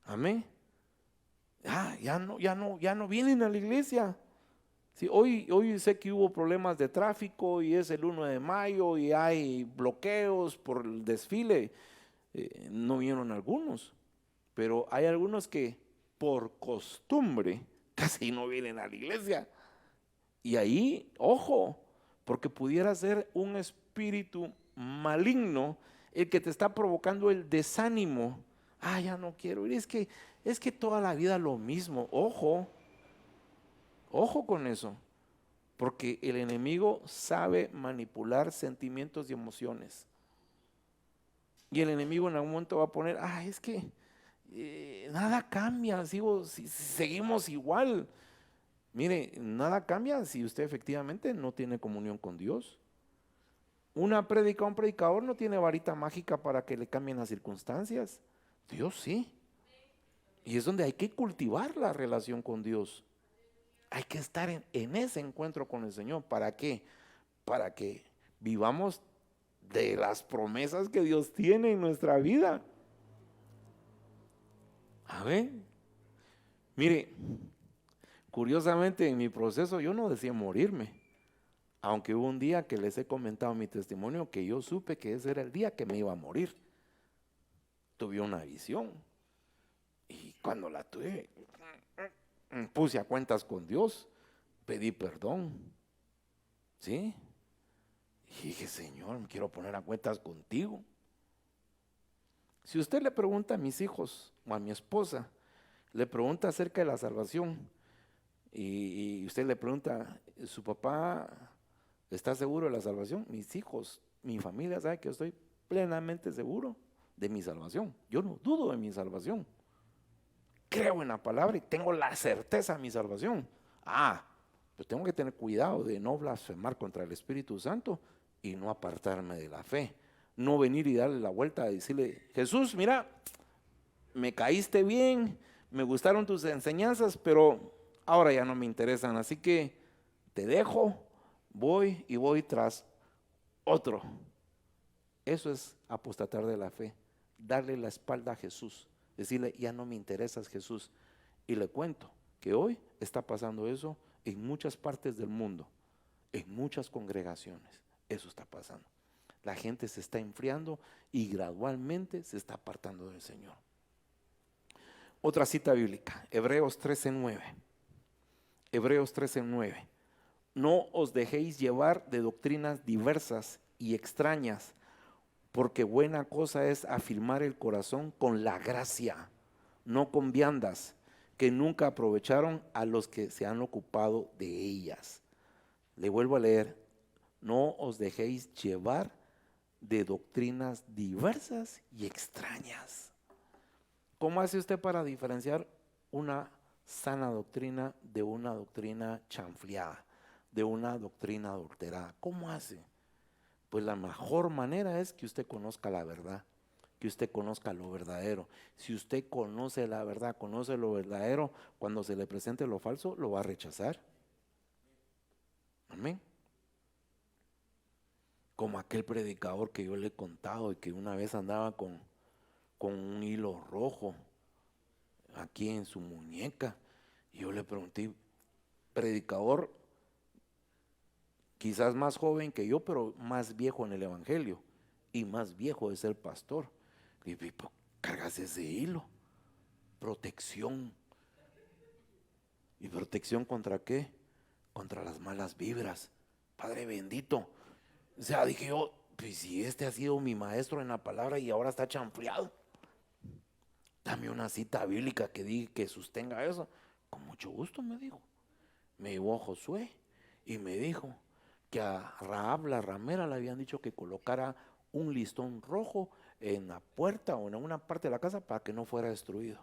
Amén. Ya no vienen a la iglesia. Sí, hoy sé que hubo problemas de tráfico y es el 1 de mayo y hay bloqueos por el desfile. No vinieron algunos, pero hay algunos que por costumbre casi no vienen a la iglesia. Y ahí, ojo, porque pudiera ser un espíritu maligno el que te está provocando el desánimo. Ya no quiero ir, es que es que toda la vida lo mismo. Ojo, ojo con eso, porque el enemigo sabe manipular sentimientos y emociones. Y el enemigo en algún momento va a poner, es que nada cambia, si seguimos igual. Mire, nada cambia si usted efectivamente no tiene comunión con Dios. Un predicador no tiene varita mágica para que le cambien las circunstancias. Dios sí. Y es donde hay que cultivar la relación con Dios. Hay que estar en ese encuentro con el Señor. ¿Para qué? Para que vivamos de las promesas que Dios tiene en nuestra vida. A ver, mire, curiosamente en mi proceso yo no decía morirme, aunque hubo un día que les he comentado mi testimonio que yo supe que ese era el día que me iba a morir. Tuve una visión y cuando la tuve puse a cuentas con Dios, pedí perdón, ¿sí? Y dije, Señor, me quiero poner a cuentas contigo. Si usted le pregunta a mis hijos o a mi esposa, le pregunta acerca de la salvación y usted le pregunta, ¿su papá está seguro de la salvación? Mis hijos, mi familia sabe que yo estoy plenamente seguro de mi salvación. Yo no dudo de mi salvación. Creo en la palabra y tengo la certeza de mi salvación. Pues tengo que tener cuidado de no blasfemar contra el Espíritu Santo y no apartarme de la fe. No venir y darle la vuelta y decirle, Jesús, mira, me caíste bien, me gustaron tus enseñanzas, pero ahora ya no me interesan, así que te dejo, voy tras otro. Eso es apostatar de la fe, darle la espalda a Jesús, decirle, ya no me interesas, Jesús. Y le cuento que hoy está pasando eso en muchas partes del mundo, en muchas congregaciones. Eso está pasando. La gente se está enfriando y gradualmente se está apartando del Señor. Otra cita bíblica, Hebreos 13:9. Hebreos 13:9. No os dejéis llevar de doctrinas diversas y extrañas, porque buena cosa es afirmar el corazón con la gracia, no con viandas, que nunca aprovecharon a los que se han ocupado de ellas. Le vuelvo a leer, no os dejéis llevar de doctrinas diversas y extrañas. ¿Cómo hace usted para diferenciar una sana doctrina de una doctrina chanfleada, de una doctrina adulterada? ¿Cómo hace? Pues la mejor manera es que usted conozca la verdad, que usted conozca lo verdadero. Si usted conoce la verdad, conoce lo verdadero, cuando se le presente lo falso, lo va a rechazar. Amén. Como aquel predicador que yo le he contado y que una vez andaba con un hilo rojo aquí en su muñeca. Y yo le pregunté, predicador, quizás más joven que yo, pero más viejo en el evangelio y más viejo es el pastor. Y dije, cargas ese hilo, protección. ¿Y protección contra qué? Contra las malas vibras. Padre bendito. O sea, dije yo, pues si este ha sido mi maestro en la palabra y ahora está chanfleado, dame una cita bíblica que sostenga eso. Con mucho gusto, me dijo. Me llevó a Josué y me dijo que a Rahab la ramera le habían dicho que colocara un listón rojo en la puerta o en una parte de la casa para que no fuera destruido.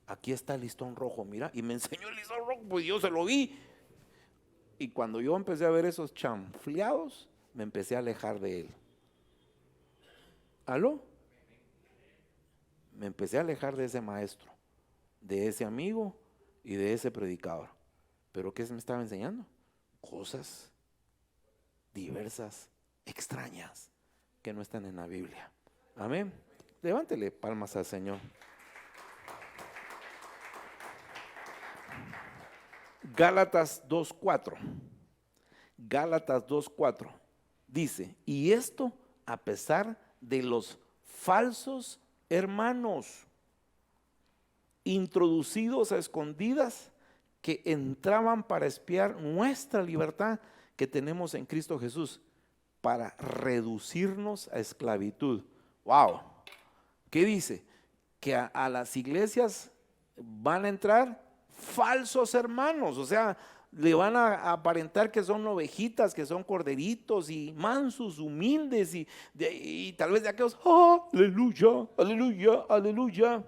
Aquí está el listón rojo, mira, y me enseñó el listón rojo, pues yo se lo vi. Y cuando yo empecé a ver esos chanfleados, me empecé a alejar de él. ¿Aló? Me empecé a alejar de ese maestro, de ese amigo y de ese predicador. ¿Pero qué me estaba enseñando? Cosas diversas, extrañas, que no están en la Biblia. Amén. Levántele palmas al Señor. Gálatas 2:4. Gálatas 2:4 dice, y esto a pesar de los falsos hermanos introducidos a escondidas que entraban para espiar nuestra libertad que tenemos en Cristo Jesús, para reducirnos a esclavitud. Wow. ¿Qué dice? Que a las iglesias van a entrar falsos hermanos, o sea, le van a aparentar que son ovejitas, que son corderitos y mansos, humildes y tal vez de aquellos, ¡oh, aleluya, aleluya, aleluya!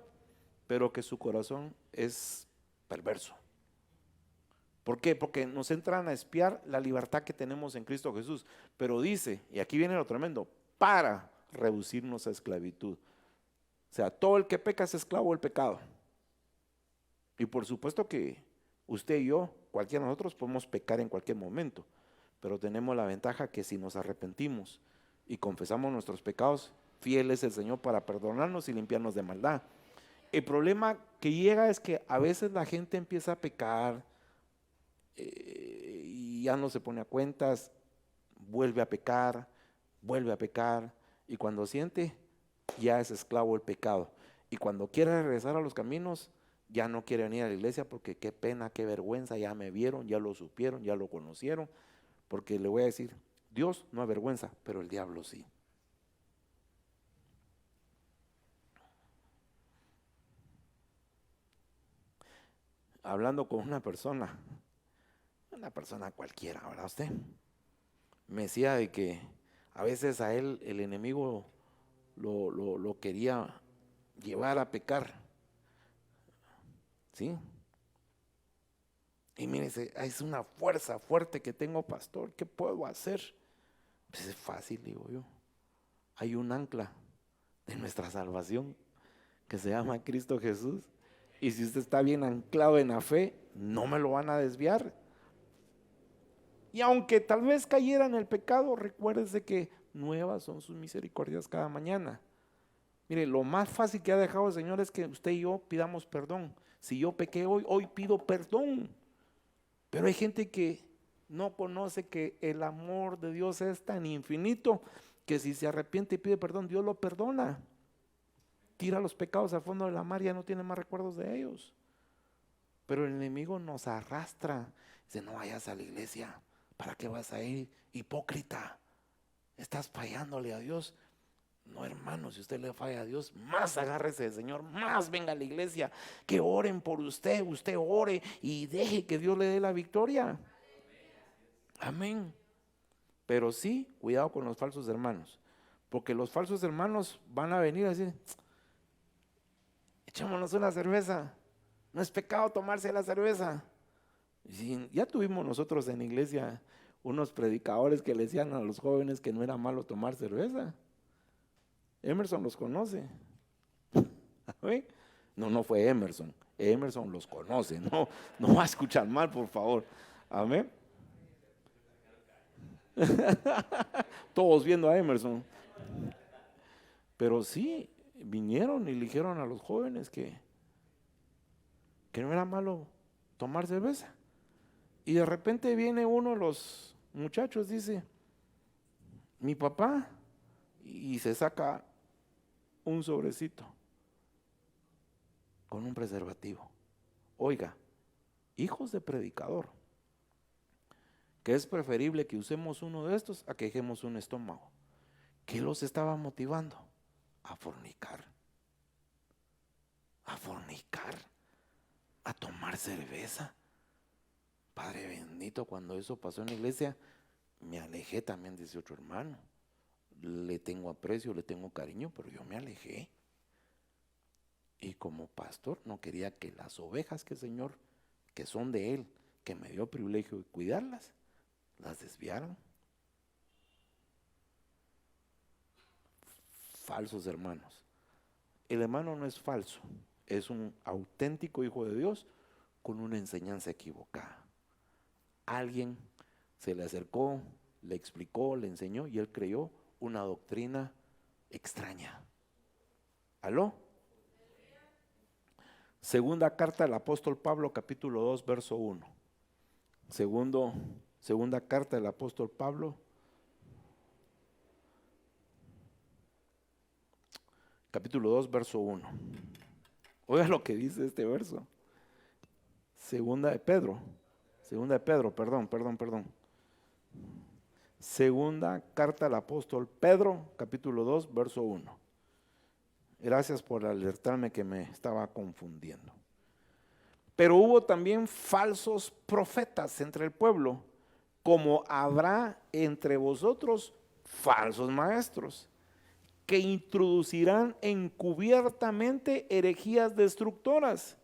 Pero que su corazón es perverso. ¿Por qué? Porque nos entran a espiar la libertad que tenemos en Cristo Jesús. Pero dice, y aquí viene lo tremendo, para reducirnos a esclavitud. O sea, todo el que peca es esclavo del pecado. Y por supuesto que usted y yo, cualquiera de nosotros, podemos pecar en cualquier momento. Pero tenemos la ventaja que si nos arrepentimos y confesamos nuestros pecados, fiel es el Señor para perdonarnos y limpiarnos de maldad. El problema que llega es que a veces la gente empieza a pecar y ya no se pone a cuentas, vuelve a pecar, y cuando siente, ya es esclavo del pecado. Y cuando quiere regresar a los caminos, ya no quiere venir a la iglesia porque qué pena, qué vergüenza, ya me vieron, ya lo supieron, ya lo conocieron. Porque le voy a decir, Dios no avergüenza, pero el diablo sí. Hablando con una persona cualquiera, ¿verdad usted? Me decía de que a veces a él el enemigo lo quería llevar a pecar, ¿sí? Y mire, es una fuerza fuerte que tengo, pastor, ¿qué puedo hacer? Pues es fácil, digo yo. Hay un ancla de nuestra salvación que se llama Cristo Jesús. Y si usted está bien anclado en la fe, no me lo van a desviar. Y aunque tal vez cayera en el pecado, recuérdese que nuevas son sus misericordias cada mañana. Mire, lo más fácil que ha dejado el Señor es que usted y yo pidamos perdón. Si yo pequé hoy pido perdón. Pero hay gente que no conoce que el amor de Dios es tan infinito que si se arrepiente y pide perdón, Dios lo perdona. Tira los pecados al fondo de la mar y ya no tiene más recuerdos de ellos. Pero el enemigo nos arrastra. Dice, no vayas a la iglesia. ¿Para qué vas a ir? Hipócrita. Estás fallándole a Dios. No, hermano, si usted le falla a Dios, más agárrese del Señor, más venga a la iglesia, que oren por usted, usted ore y deje que Dios le dé la victoria. Amén. Pero sí, cuidado con los falsos hermanos, porque los falsos hermanos van a venir a decir, echémonos una cerveza, no es pecado tomarse la cerveza. Y ya tuvimos nosotros en la iglesia unos predicadores que le decían a los jóvenes que no era malo tomar cerveza. Emerson los conoce. No fue Emerson. Emerson los conoce. No va a escuchar mal, por favor. Amén. Todos viendo a Emerson. Pero sí, vinieron y le dijeron a los jóvenes que no era malo tomar cerveza. Y de repente viene uno de los muchachos, dice, mi papá, y se saca un sobrecito con un preservativo. Oiga, hijos de predicador, que es preferible que usemos uno de estos a que dejemos un estómago. ¿Qué los estaba motivando? A fornicar, a tomar cerveza. Padre bendito, cuando eso pasó en la iglesia, me alejé también de ese otro hermano. Le tengo aprecio, le tengo cariño, pero yo me alejé. Y como pastor no quería que las ovejas que el Señor, que son de Él, que me dio privilegio de cuidarlas, las desviaran. Falsos hermanos. El hermano no es falso, es un auténtico hijo de Dios con una enseñanza equivocada. Alguien se le acercó, le explicó, le enseñó y él creyó una doctrina extraña. ¿Aló? Segunda carta del apóstol Pablo, capítulo 2, verso 1. Segunda carta del apóstol Pablo, capítulo 2, verso 1. Oiga lo que dice este verso. Segunda de Pedro, perdón. Segunda carta del apóstol Pedro, capítulo 2, verso 1. Gracias por alertarme que me estaba confundiendo. Pero hubo también falsos profetas entre el pueblo, como habrá entre vosotros falsos maestros, que introducirán encubiertamente herejías destructoras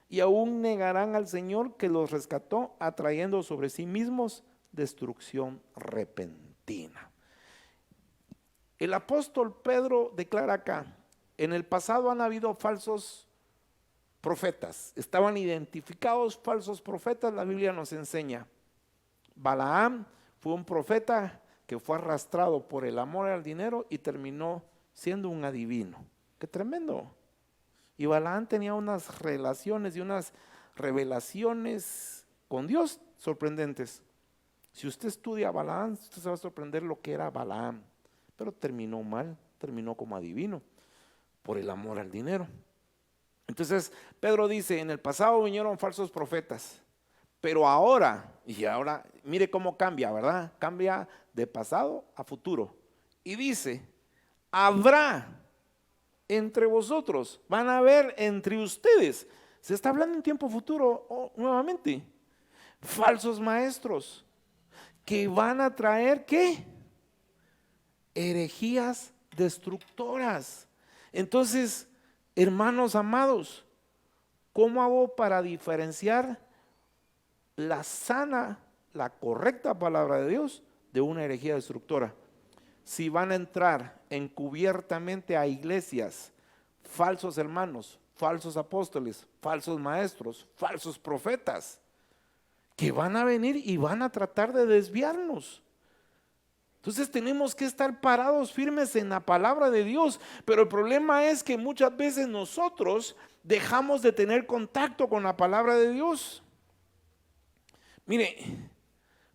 y aún negarán al Señor que los rescató, atrayendo sobre sí mismos destrucción repentina. El apóstol Pedro declara acá: en el pasado han habido falsos profetas, estaban identificados falsos profetas. La Biblia nos enseña, Balaam fue un profeta que fue arrastrado por el amor al dinero y terminó siendo un adivino. ¡Qué tremendo! Y Balaam tenía unas relaciones y unas revelaciones con Dios sorprendentes. Si usted estudia a Balaam, usted se va a sorprender lo que era Balaam. Pero terminó mal, terminó como adivino por el amor al dinero. Entonces Pedro dice, en el pasado vinieron falsos profetas, pero ahora, y ahora mire cómo cambia, ¿verdad? Cambia de pasado a futuro. Y dice, habrá entre vosotros, van a haber entre ustedes, se está hablando en tiempo futuro nuevamente, falsos maestros que van a traer, ¿qué? Herejías destructoras. Entonces, hermanos amados, ¿cómo hago para diferenciar la sana, la correcta palabra de Dios de una herejía destructora? Si van a entrar encubiertamente a iglesias, falsos hermanos, falsos apóstoles, falsos maestros, falsos profetas, que van a venir y van a tratar de desviarnos. Entonces tenemos que estar parados firmes en la palabra de Dios, pero el problema es que muchas veces nosotros dejamos de tener contacto con la palabra de Dios. Mire,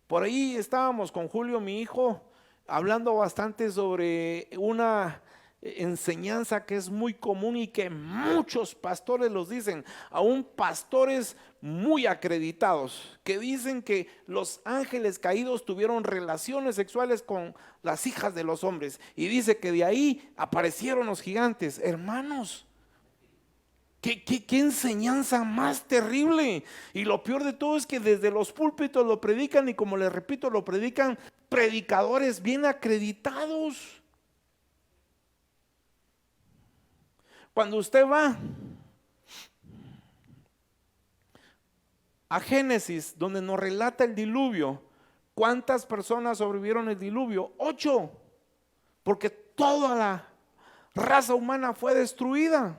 por ahí estábamos con Julio, mi hijo, hablando bastante sobre una enseñanza que es muy común y que muchos pastores los dicen, aún pastores muy acreditados, que dicen que los ángeles caídos tuvieron relaciones sexuales con las hijas de los hombres, y dice que de ahí aparecieron los gigantes. Hermanos, ¿Qué enseñanza más terrible? Y lo peor de todo es que desde los púlpitos lo predican, y como les repito, lo predican predicadores bien acreditados. Cuando usted va a Génesis, donde nos relata el diluvio, ¿cuántas personas sobrevivieron el diluvio? 8, porque toda la raza humana fue destruida.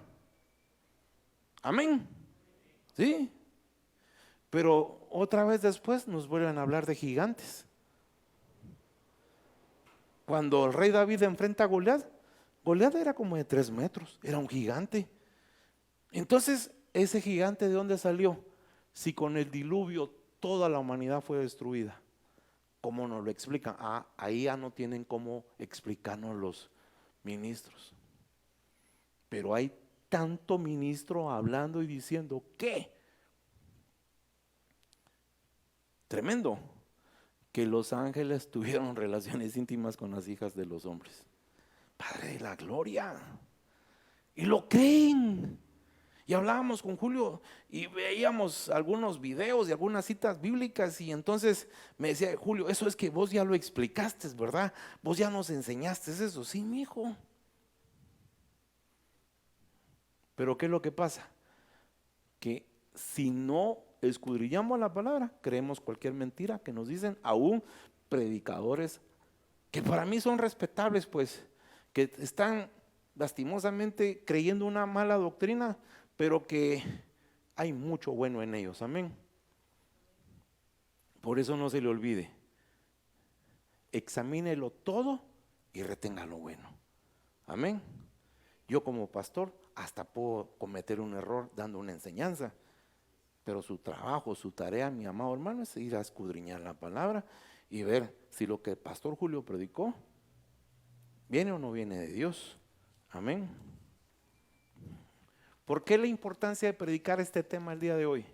Amén. Sí. Pero otra vez después nos vuelven a hablar de gigantes. Cuando el rey David enfrenta a Goliat, Goliat era como de 3 metros, era un gigante. Entonces, ¿ese gigante de dónde salió? Si con el diluvio toda la humanidad fue destruida, ¿cómo nos lo explican? Ahí ya no tienen cómo explicarnos los ministros. Pero hay tanto ministro hablando y diciendo que tremendo, que los ángeles tuvieron relaciones íntimas con las hijas de los hombres. Padre de la gloria, y lo creen. Y hablábamos con Julio y veíamos algunos videos y algunas citas bíblicas, y entonces me decía Julio, eso es que vos ya lo explicaste, ¿verdad? Vos ya nos enseñaste eso. Sí, mi hijo. Pero ¿qué es lo que pasa? Que si no escudriñamos la palabra, creemos cualquier mentira que nos dicen, aún predicadores que para mí son respetables, pues, que están lastimosamente creyendo una mala doctrina, pero que hay mucho bueno en ellos. Amén. Por eso no se le olvide, examínelo todo y retenga lo bueno. Amén. Yo como pastor hasta puedo cometer un error dando una enseñanza, pero su trabajo, su tarea, mi amado hermano, es ir a escudriñar la palabra y ver si lo que el pastor Julio predicó viene o no viene de Dios. Amén. ¿Por qué la importancia de predicar este tema el día de hoy?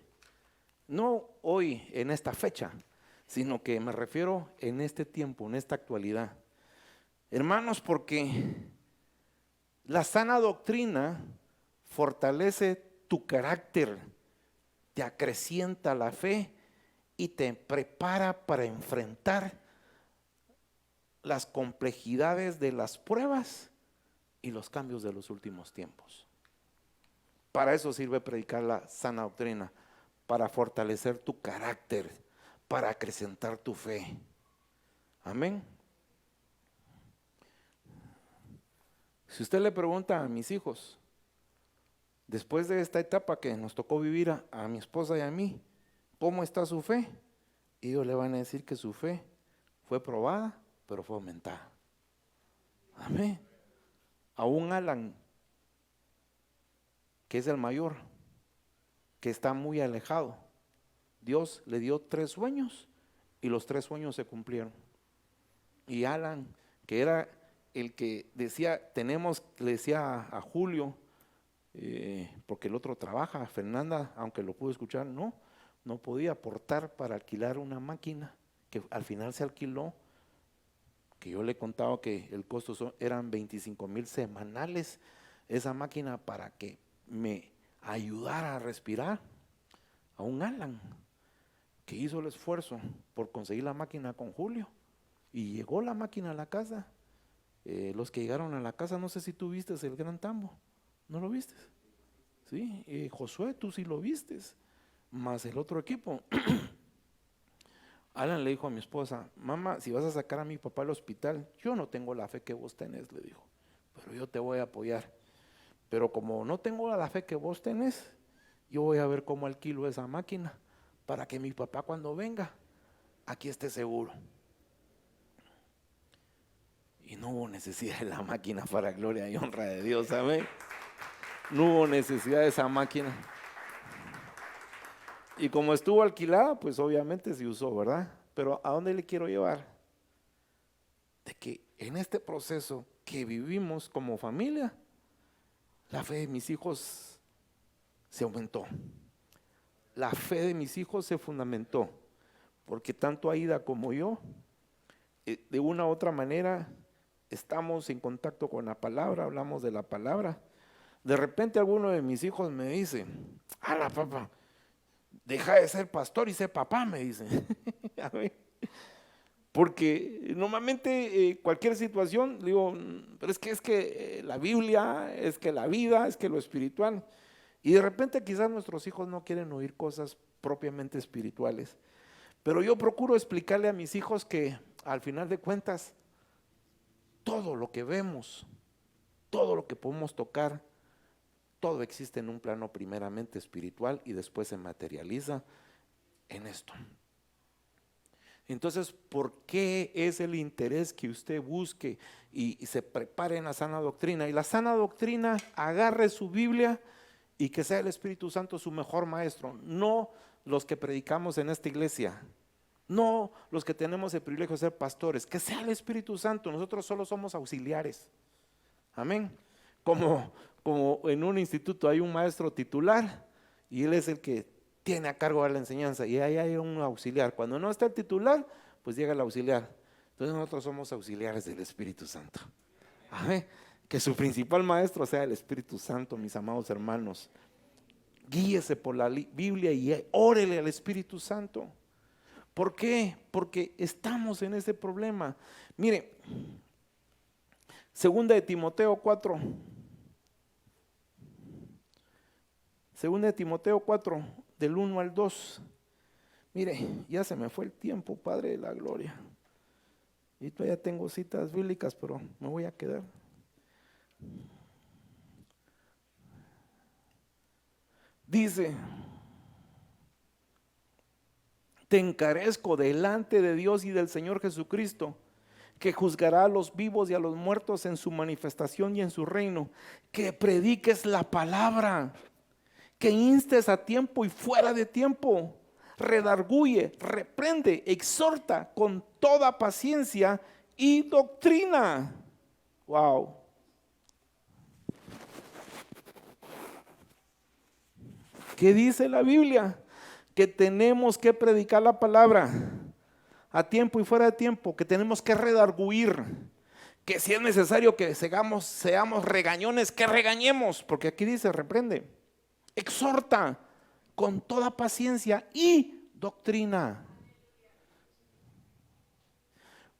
No hoy, en esta fecha, sino que me refiero en este tiempo, en esta actualidad. Hermanos, porque la sana doctrina fortalece tu carácter te acrecienta la fe y te prepara para enfrentar las complejidades de las pruebas y los cambios de los últimos tiempos. Para eso sirve predicar la sana doctrina, para fortalecer tu carácter, para acrecentar tu fe. Amén. Si usted le pregunta a mis hijos, después de esta etapa que nos tocó vivir a mi esposa y a mí, ¿cómo está su fe? Ellos le van a decir que su fe fue probada, pero fue aumentada. Amén. Aún Alan, que es el mayor, que está muy alejado, Dios le dio 3 sueños y los 3 sueños se cumplieron. Y Alan, que era el que decía, le decía a Julio, porque el otro trabaja, Fernanda, aunque lo pude escuchar, no podía aportar para alquilar una máquina, que al final se alquiló, que yo le contaba que el costo eran 25,000 semanales, esa máquina para que me ayudara a respirar. A un Alan, que hizo el esfuerzo por conseguir la máquina con Julio, y llegó la máquina a la casa. Los que llegaron a la casa, no sé si tú viste el gran tambo, ¿no lo viste? Sí, Josué, tú sí lo viste, más el otro equipo. Alan le dijo a mi esposa, mamá, si vas a sacar a mi papá al hospital, yo no tengo la fe que vos tenés, le dijo, pero yo te voy a apoyar. Pero como no tengo la fe que vos tenés, yo voy a ver cómo alquilo esa máquina para que mi papá cuando venga, aquí esté seguro. Y no hubo necesidad de la máquina, para gloria y honra de Dios, ¿saben? No hubo necesidad de esa máquina. Y como estuvo alquilada, pues obviamente se usó, ¿verdad? Pero ¿a dónde le quiero llevar? De que en este proceso que vivimos como familia, la fe de mis hijos se aumentó. La fe de mis hijos se fundamentó, porque tanto Aida como yo, de una u otra manera, estamos en contacto con la palabra, hablamos de la palabra. De repente alguno de mis hijos me dice, ¡ala, papá! Deja de ser pastor y ser papá, me dice. Porque normalmente cualquier situación, digo, pero es que la Biblia, es que la vida, es que lo espiritual. Y de repente quizás nuestros hijos no quieren oír cosas propiamente espirituales. Pero yo procuro explicarle a mis hijos que al final de cuentas, todo lo que vemos, todo lo que podemos tocar, todo existe en un plano primeramente espiritual y después se materializa en esto. Entonces, ¿por qué es el interés que usted busque y se prepare en la sana doctrina? Y la sana doctrina, agarre su Biblia y que sea el Espíritu Santo su mejor maestro, no los que predicamos en esta iglesia, no los que tenemos el privilegio de ser pastores, que sea el Espíritu Santo. Nosotros solo somos auxiliares. Amén. Como en un instituto hay un maestro titular y él es el que tiene a cargo de la enseñanza, y ahí hay un auxiliar. Cuando no está el titular, pues llega el auxiliar. Entonces nosotros somos auxiliares del Espíritu Santo. Amén. Que su principal maestro sea el Espíritu Santo, mis amados hermanos. Guíese por la Biblia y órele al Espíritu Santo. ¿Por qué? Porque estamos en ese problema. Mire, 2 de Timoteo 4. 2 de Timoteo 4, del 1 al 2. Mire, ya se me fue el tiempo, Padre de la gloria. Y todavía tengo citas bíblicas, pero me voy a quedar. Dice, te encarezco delante de Dios y del Señor Jesucristo, que juzgará a los vivos y a los muertos en su manifestación y en su reino, que prediques la palabra, que instes a tiempo y fuera de tiempo, redarguye, reprende, exhorta con toda paciencia y doctrina. Wow. ¿Qué dice la Biblia? Que tenemos que predicar la palabra a tiempo y fuera de tiempo, que tenemos que redarguir, que si es necesario que seamos regañones, que regañemos, porque aquí dice reprende, exhorta, con toda paciencia y doctrina.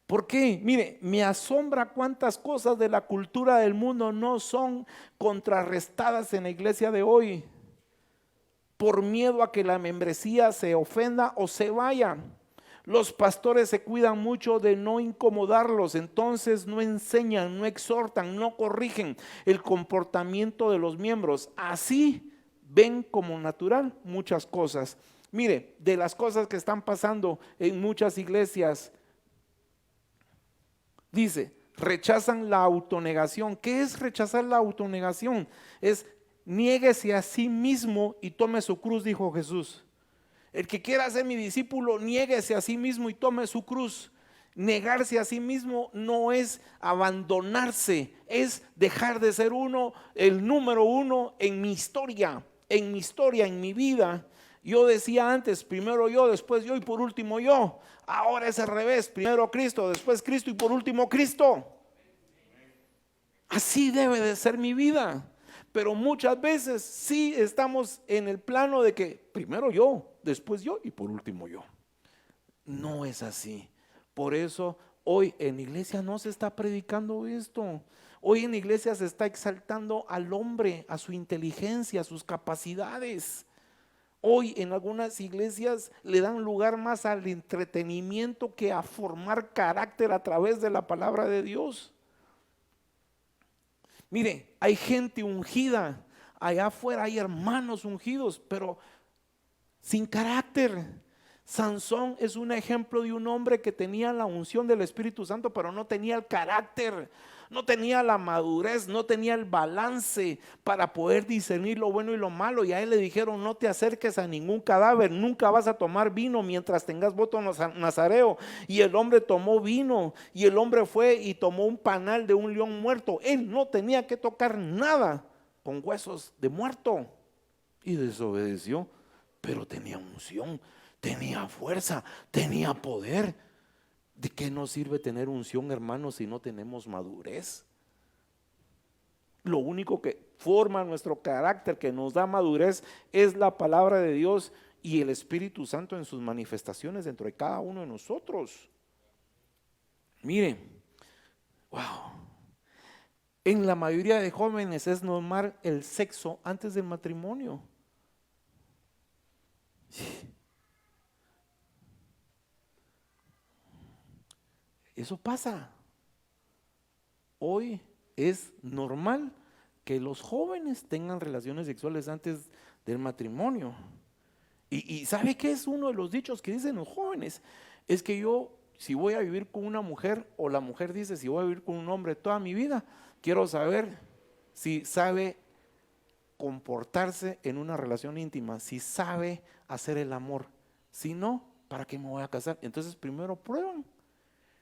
¿Por qué? Mire, me asombra cuántas cosas de la cultura del mundo no son contrarrestadas en la iglesia de hoy por miedo a que la membresía se ofenda o se vaya. Los pastores se cuidan mucho de no incomodarlos, entonces no enseñan, no exhortan, no corrigen el comportamiento de los miembros. Así ven como natural muchas cosas. Mire, de las cosas que están pasando en muchas iglesias, dice, rechazan la autonegación. ¿Qué es rechazar la autonegación? Es niéguese a sí mismo y tome su cruz, dijo Jesús. El que quiera ser mi discípulo, niéguese a sí mismo y tome su cruz. Negarse a sí mismo no es abandonarse, es dejar de ser uno, el número uno en mi historia, en mi vida. Yo decía antes, primero yo, después yo y por último yo. Ahora es al revés, primero Cristo, después Cristo y por último Cristo. Así debe de ser mi vida. Pero muchas veces sí estamos en el plano de que primero yo, después yo y por último yo. No es así. Por eso hoy en la iglesia no se está predicando esto. Hoy en la iglesia se está exaltando al hombre, a su inteligencia, a sus capacidades. Hoy en algunas iglesias le dan lugar más al entretenimiento que a formar carácter a través de la palabra de Dios. Mire, hay gente ungida, allá afuera hay hermanos ungidos, pero sin carácter. Sansón es un ejemplo de un hombre que tenía la unción del Espíritu Santo, pero no tenía el carácter, no tenía la madurez, no tenía el balance para poder discernir lo bueno y lo malo. Y a él le dijeron: no te acerques a ningún cadáver, nunca vas a tomar vino mientras tengas voto nazareo. Y el hombre tomó vino, y el hombre fue y tomó un panal de un león muerto. Él no tenía que tocar nada con huesos de muerto, y desobedeció, pero tenía unción, tenía fuerza, tenía poder. ¿De qué nos sirve tener unción, hermanos, si no tenemos madurez? Lo único que forma nuestro carácter, que nos da madurez, es la palabra de Dios y el Espíritu Santo en sus manifestaciones dentro de cada uno de nosotros. Miren, wow. En la mayoría de jóvenes es normal el sexo antes del matrimonio. Eso pasa. Hoy es normal que los jóvenes tengan relaciones sexuales antes del matrimonio. Y ¿sabe qué es uno de los dichos que dicen los jóvenes? Es que yo, si voy a vivir con una mujer, o la mujer dice, si voy a vivir con un hombre toda mi vida, quiero saber si sabe comportarse en una relación íntima, si sabe hacer el amor. Si no, ¿para qué me voy a casar? Entonces primero prueban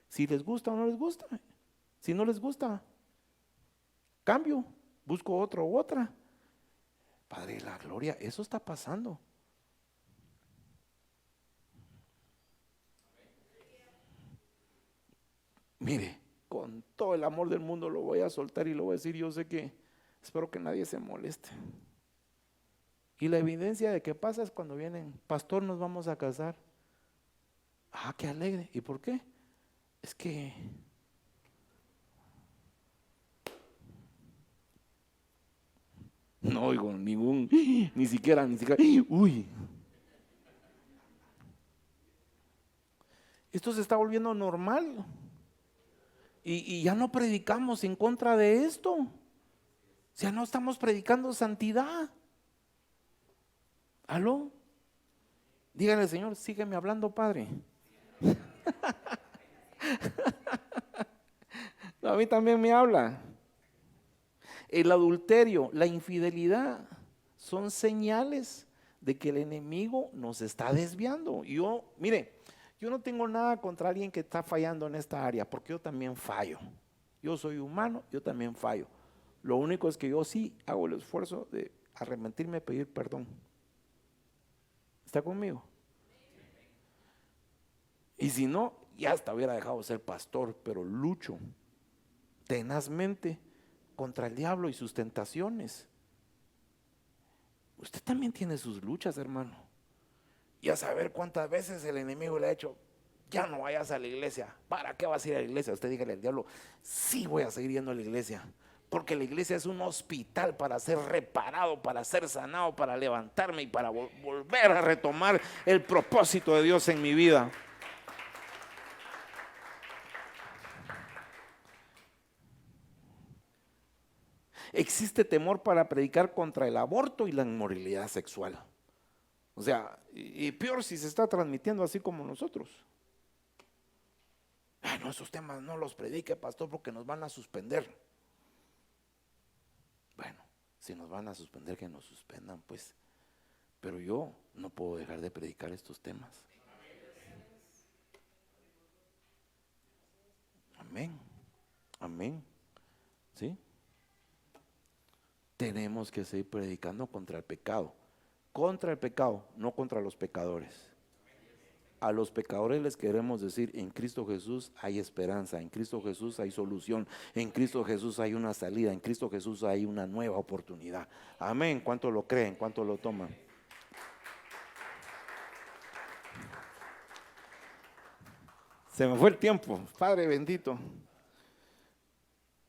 si les gusta o no les gusta. Si no les gusta, cambio, busco otro u otra. Padre de la gloria, eso está pasando. Mire, con todo el amor del mundo lo voy a soltar y lo voy a decir. Yo sé que, espero que nadie se moleste. Y la evidencia de que pasa es cuando vienen: pastor, nos vamos a casar. Ah, qué alegre. ¿Y por qué? Es que no oigo ni siquiera, uy. Esto se está volviendo normal. Y ya no predicamos en contra de esto. Ya no estamos predicando santidad. ¿Aló? Dígale: Señor, sígueme hablando, Padre. No, a mí también me habla. El adulterio, la infidelidad son señales de que el enemigo nos está desviando. Mire, yo no tengo nada contra alguien que está fallando en esta área, porque yo también fallo. Yo soy humano, yo también fallo. Lo único es que yo sí hago el esfuerzo de arrepentirme y pedir perdón. ¿Está conmigo? Y si no, ya hasta hubiera dejado de ser pastor, pero lucho tenazmente contra el diablo y sus tentaciones. Usted también tiene sus luchas, hermano. Y a saber cuántas veces el enemigo le ha hecho, ya no vayas a la iglesia. ¿Para qué vas a ir a la iglesia? Usted dígale al diablo, sí voy a seguir yendo a la iglesia. Porque la iglesia es un hospital para ser reparado, para ser sanado, para levantarme y para volver a retomar el propósito de Dios en mi vida. Existe temor para predicar contra el aborto y la inmoralidad sexual. O sea, y peor si se está transmitiendo así como nosotros. No, esos temas no los predique, pastor, porque nos van a suspender. Bueno, si nos van a suspender, que nos suspendan, pues. Pero yo no puedo dejar de predicar estos temas. Amén. Amén. ¿Sí? Tenemos que seguir predicando contra el pecado. Contra el pecado, no contra los pecadores. A los pecadores les queremos decir, en Cristo Jesús hay esperanza, en Cristo Jesús hay solución, en Cristo Jesús hay una salida, en Cristo Jesús hay una nueva oportunidad. Amén. ¿Cuánto lo creen? ¿Cuánto lo toman? Se me fue el tiempo, Padre bendito.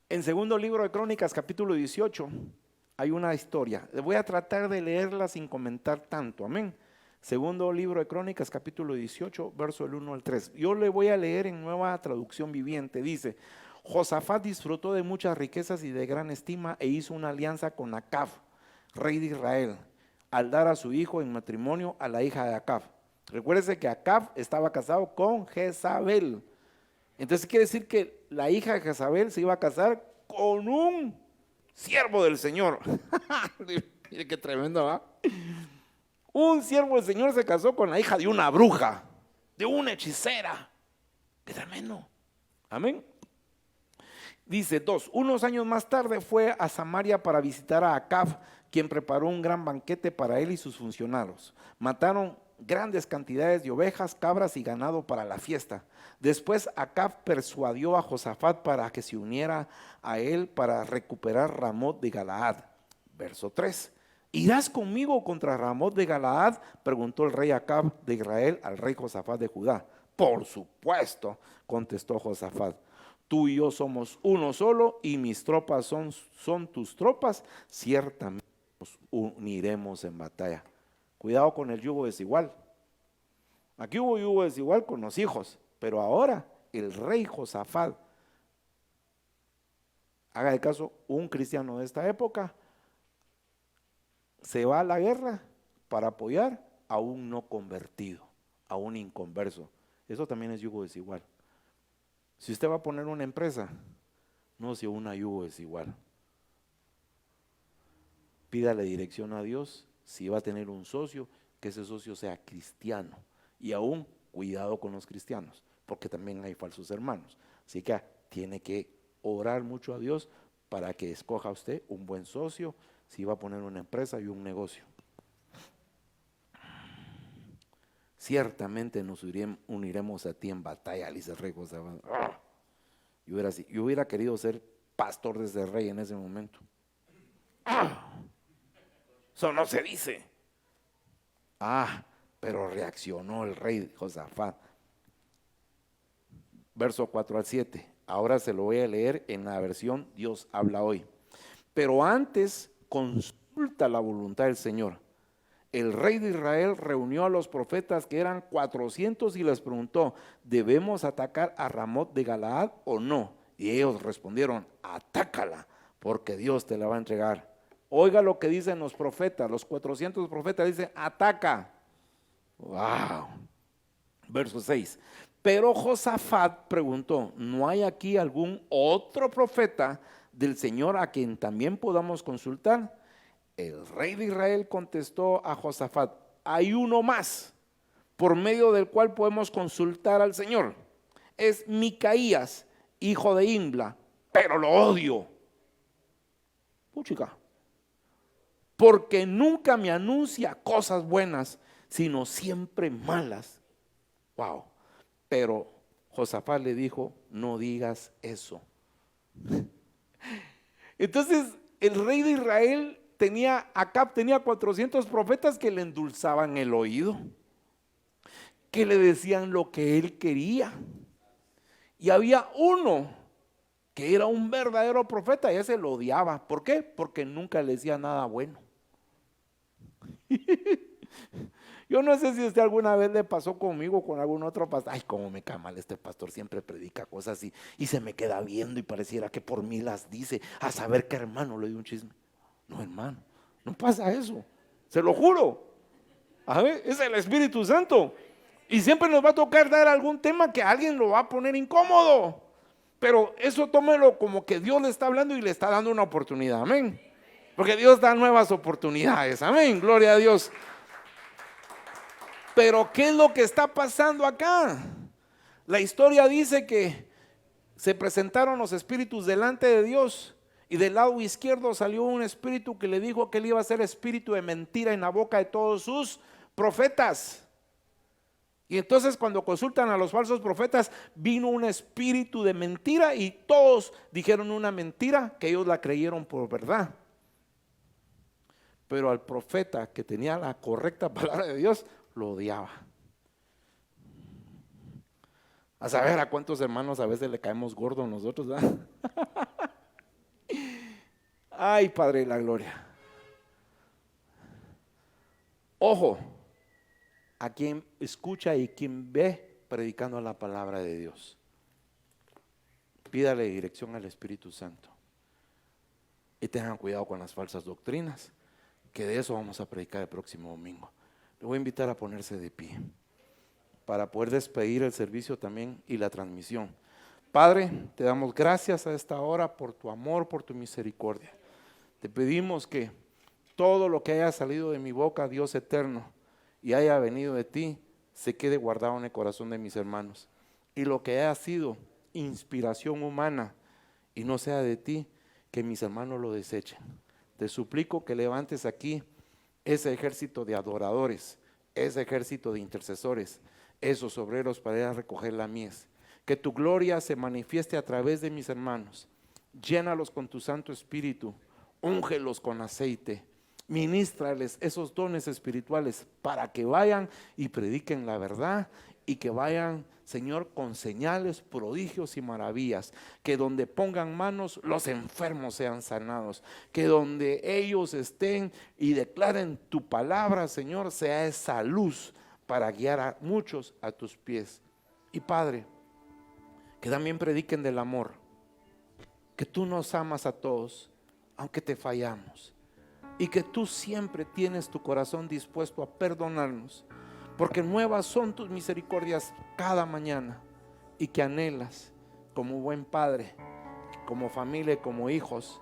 En segundo libro de Crónicas, capítulo 18, hay una historia. Voy a tratar de leerla sin comentar tanto. Amén. Segundo libro de Crónicas, capítulo 18, verso del 1 al 3. Yo le voy a leer en Nueva Traducción Viviente. Dice: Josafat disfrutó de muchas riquezas y de gran estima e hizo una alianza con Acab, rey de Israel, al dar a su hijo en matrimonio a la hija de Acab. Recuérdese que Acab estaba casado con Jezabel. Entonces quiere decir que la hija de Jezabel se iba a casar con un siervo del Señor. Mire qué tremendo, ¿va? Un siervo del Señor se casó con la hija de una bruja, de una hechicera. Qué tremendo. Amén. Dice 2, unos años más tarde fue a Samaria para visitar a Acab, quien preparó un gran banquete para él y sus funcionarios. Mataron grandes cantidades de ovejas, cabras y ganado para la fiesta. Después Acab persuadió a Josafat para que se uniera a él para recuperar Ramot de Galaad. Verso 3. ¿Irás conmigo contra Ramot de Galaad?, preguntó el rey Acab de Israel al rey Josafat de Judá. Por supuesto, contestó Josafat. Tú y yo somos uno solo y mis tropas son tus tropas. Ciertamente nos uniremos en batalla. Cuidado con el yugo desigual. Aquí hubo yugo desigual con los hijos, pero ahora el rey Josafat, haga de caso, un cristiano de esta época, se va a la guerra para apoyar a un no convertido, a un inconverso. Eso también es yugo desigual. Si usted va a poner una empresa, no sea un yugo desigual. Pídale dirección a Dios. Si va a tener un socio, que ese socio sea cristiano. Y aún, cuidado con los cristianos, porque también hay falsos hermanos. Así que tiene que orar mucho a Dios para que escoja usted un buen socio, si va a poner una empresa y un negocio. Ciertamente nos uniremos a ti en batalla, dice el rey Josafat. Yo hubiera querido ser pastor de ese rey en ese momento. Eso no se dice. Pero reaccionó el rey Josafat. Verso 4 al 7. Ahora se lo voy a leer en la versión Dios habla hoy. Pero antes consulta la voluntad del Señor. El rey de Israel reunió a los profetas, que eran 400, y les preguntó: ¿debemos atacar a Ramot de Galaad o no? Y ellos respondieron: atácala, porque Dios te la va a entregar. Oiga lo que dicen los profetas, los 400 profetas dicen: ataca. Wow. Verso 6. Pero Josafat preguntó: ¿no hay aquí algún otro profeta del Señor a quien también podamos consultar? El rey de Israel contestó a Josafat: hay uno más por medio del cual podemos consultar al Señor. Es Micaías, hijo de Imla, pero lo odio. Puchica. Porque nunca me anuncia cosas buenas, sino siempre malas. Wow. Pero Josafat le dijo: no digas eso. Entonces el rey de Israel Acab tenía 400 profetas que le endulzaban el oído, que le decían lo que él quería. Y había uno que era un verdadero profeta y ese lo odiaba. ¿Por qué? Porque nunca le decía nada bueno. Yo no sé si usted alguna vez le pasó conmigo, con algún otro pastor. Ay, cómo me cae mal este pastor, siempre predica cosas y se me queda viendo y pareciera que por mí las dice. A saber qué hermano le dio un chisme. No, hermano, no pasa eso, se lo juro. A ver, es el Espíritu Santo. Y siempre nos va a tocar dar algún tema que a alguien lo va a poner incómodo. Pero eso tómelo como que Dios le está hablando y le está dando una oportunidad, amén. Porque Dios da nuevas oportunidades, amén, gloria a Dios. Pero ¿qué es lo que está pasando acá? La historia dice que se presentaron los espíritus delante de Dios y del lado izquierdo salió un espíritu que le dijo que él iba a ser espíritu de mentira en la boca de todos sus profetas. Y entonces cuando consultan a los falsos profetas, vino un espíritu de mentira y todos dijeron una mentira que ellos la creyeron por verdad. Pero al profeta que tenía la correcta palabra de Dios, lo odiaba. A saber a cuántos hermanos a veces le caemos gordos nosotros, ¿verdad? Ay, Padre de la gloria. Ojo a quien escucha y quien ve predicando la palabra de Dios. Pídale dirección al Espíritu Santo y tengan cuidado con las falsas doctrinas, que de eso vamos a predicar el próximo domingo. Le voy a invitar a ponerse de pie para poder despedir el servicio también y la transmisión. Padre, te damos gracias a esta hora por tu amor, por tu misericordia. Te pedimos que todo lo que haya salido de mi boca, Dios eterno, y haya venido de ti, se quede guardado en el corazón de mis hermanos. Y lo que haya sido inspiración humana y no sea de ti, que mis hermanos lo desechen. Te suplico que levantes aquí ese ejército de adoradores, ese ejército de intercesores, esos obreros para ir a recoger la mies. Que tu gloria se manifieste a través de mis hermanos. Llénalos con tu Santo Espíritu, úngelos con aceite, ministrales esos dones espirituales para que vayan y prediquen la verdad y que vayan, Señor, con señales, prodigios y maravillas. Que donde pongan manos los enfermos sean sanados. Que donde ellos estén y declaren tu palabra, Señor, sea esa luz para guiar a muchos a tus pies. Y Padre, que también prediquen del amor, que tú nos amas a todos, aunque te fallamos, y que tú siempre tienes tu corazón dispuesto a perdonarnos, porque nuevas son tus misericordias cada mañana, y que anhelas como buen padre, como familia, como hijos,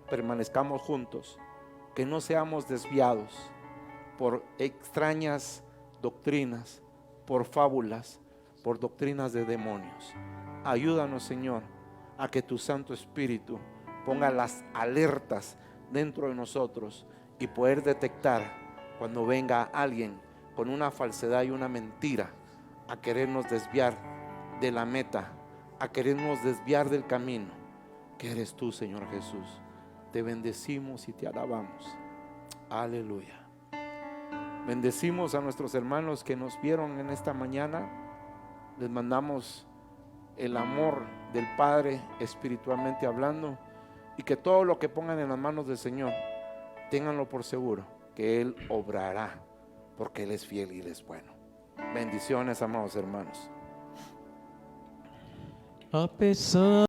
permanezcamos juntos, que no seamos desviados por extrañas doctrinas, por fábulas, por doctrinas de demonios. Ayúdanos, Señor, a que tu Santo Espíritu ponga las alertas dentro de nosotros y poder detectar cuando venga alguien con una falsedad y una mentira a querernos desviar de la meta, a querernos desviar del camino que eres tú, Señor Jesús. Te bendecimos y te alabamos. Aleluya. Bendecimos a nuestros hermanos que nos vieron en esta mañana. Les mandamos el amor del Padre espiritualmente hablando, y que todo lo que pongan en las manos del Señor, ténganlo por seguro que Él obrará, porque Él es fiel y Él es bueno. Bendiciones, amados hermanos. A pesar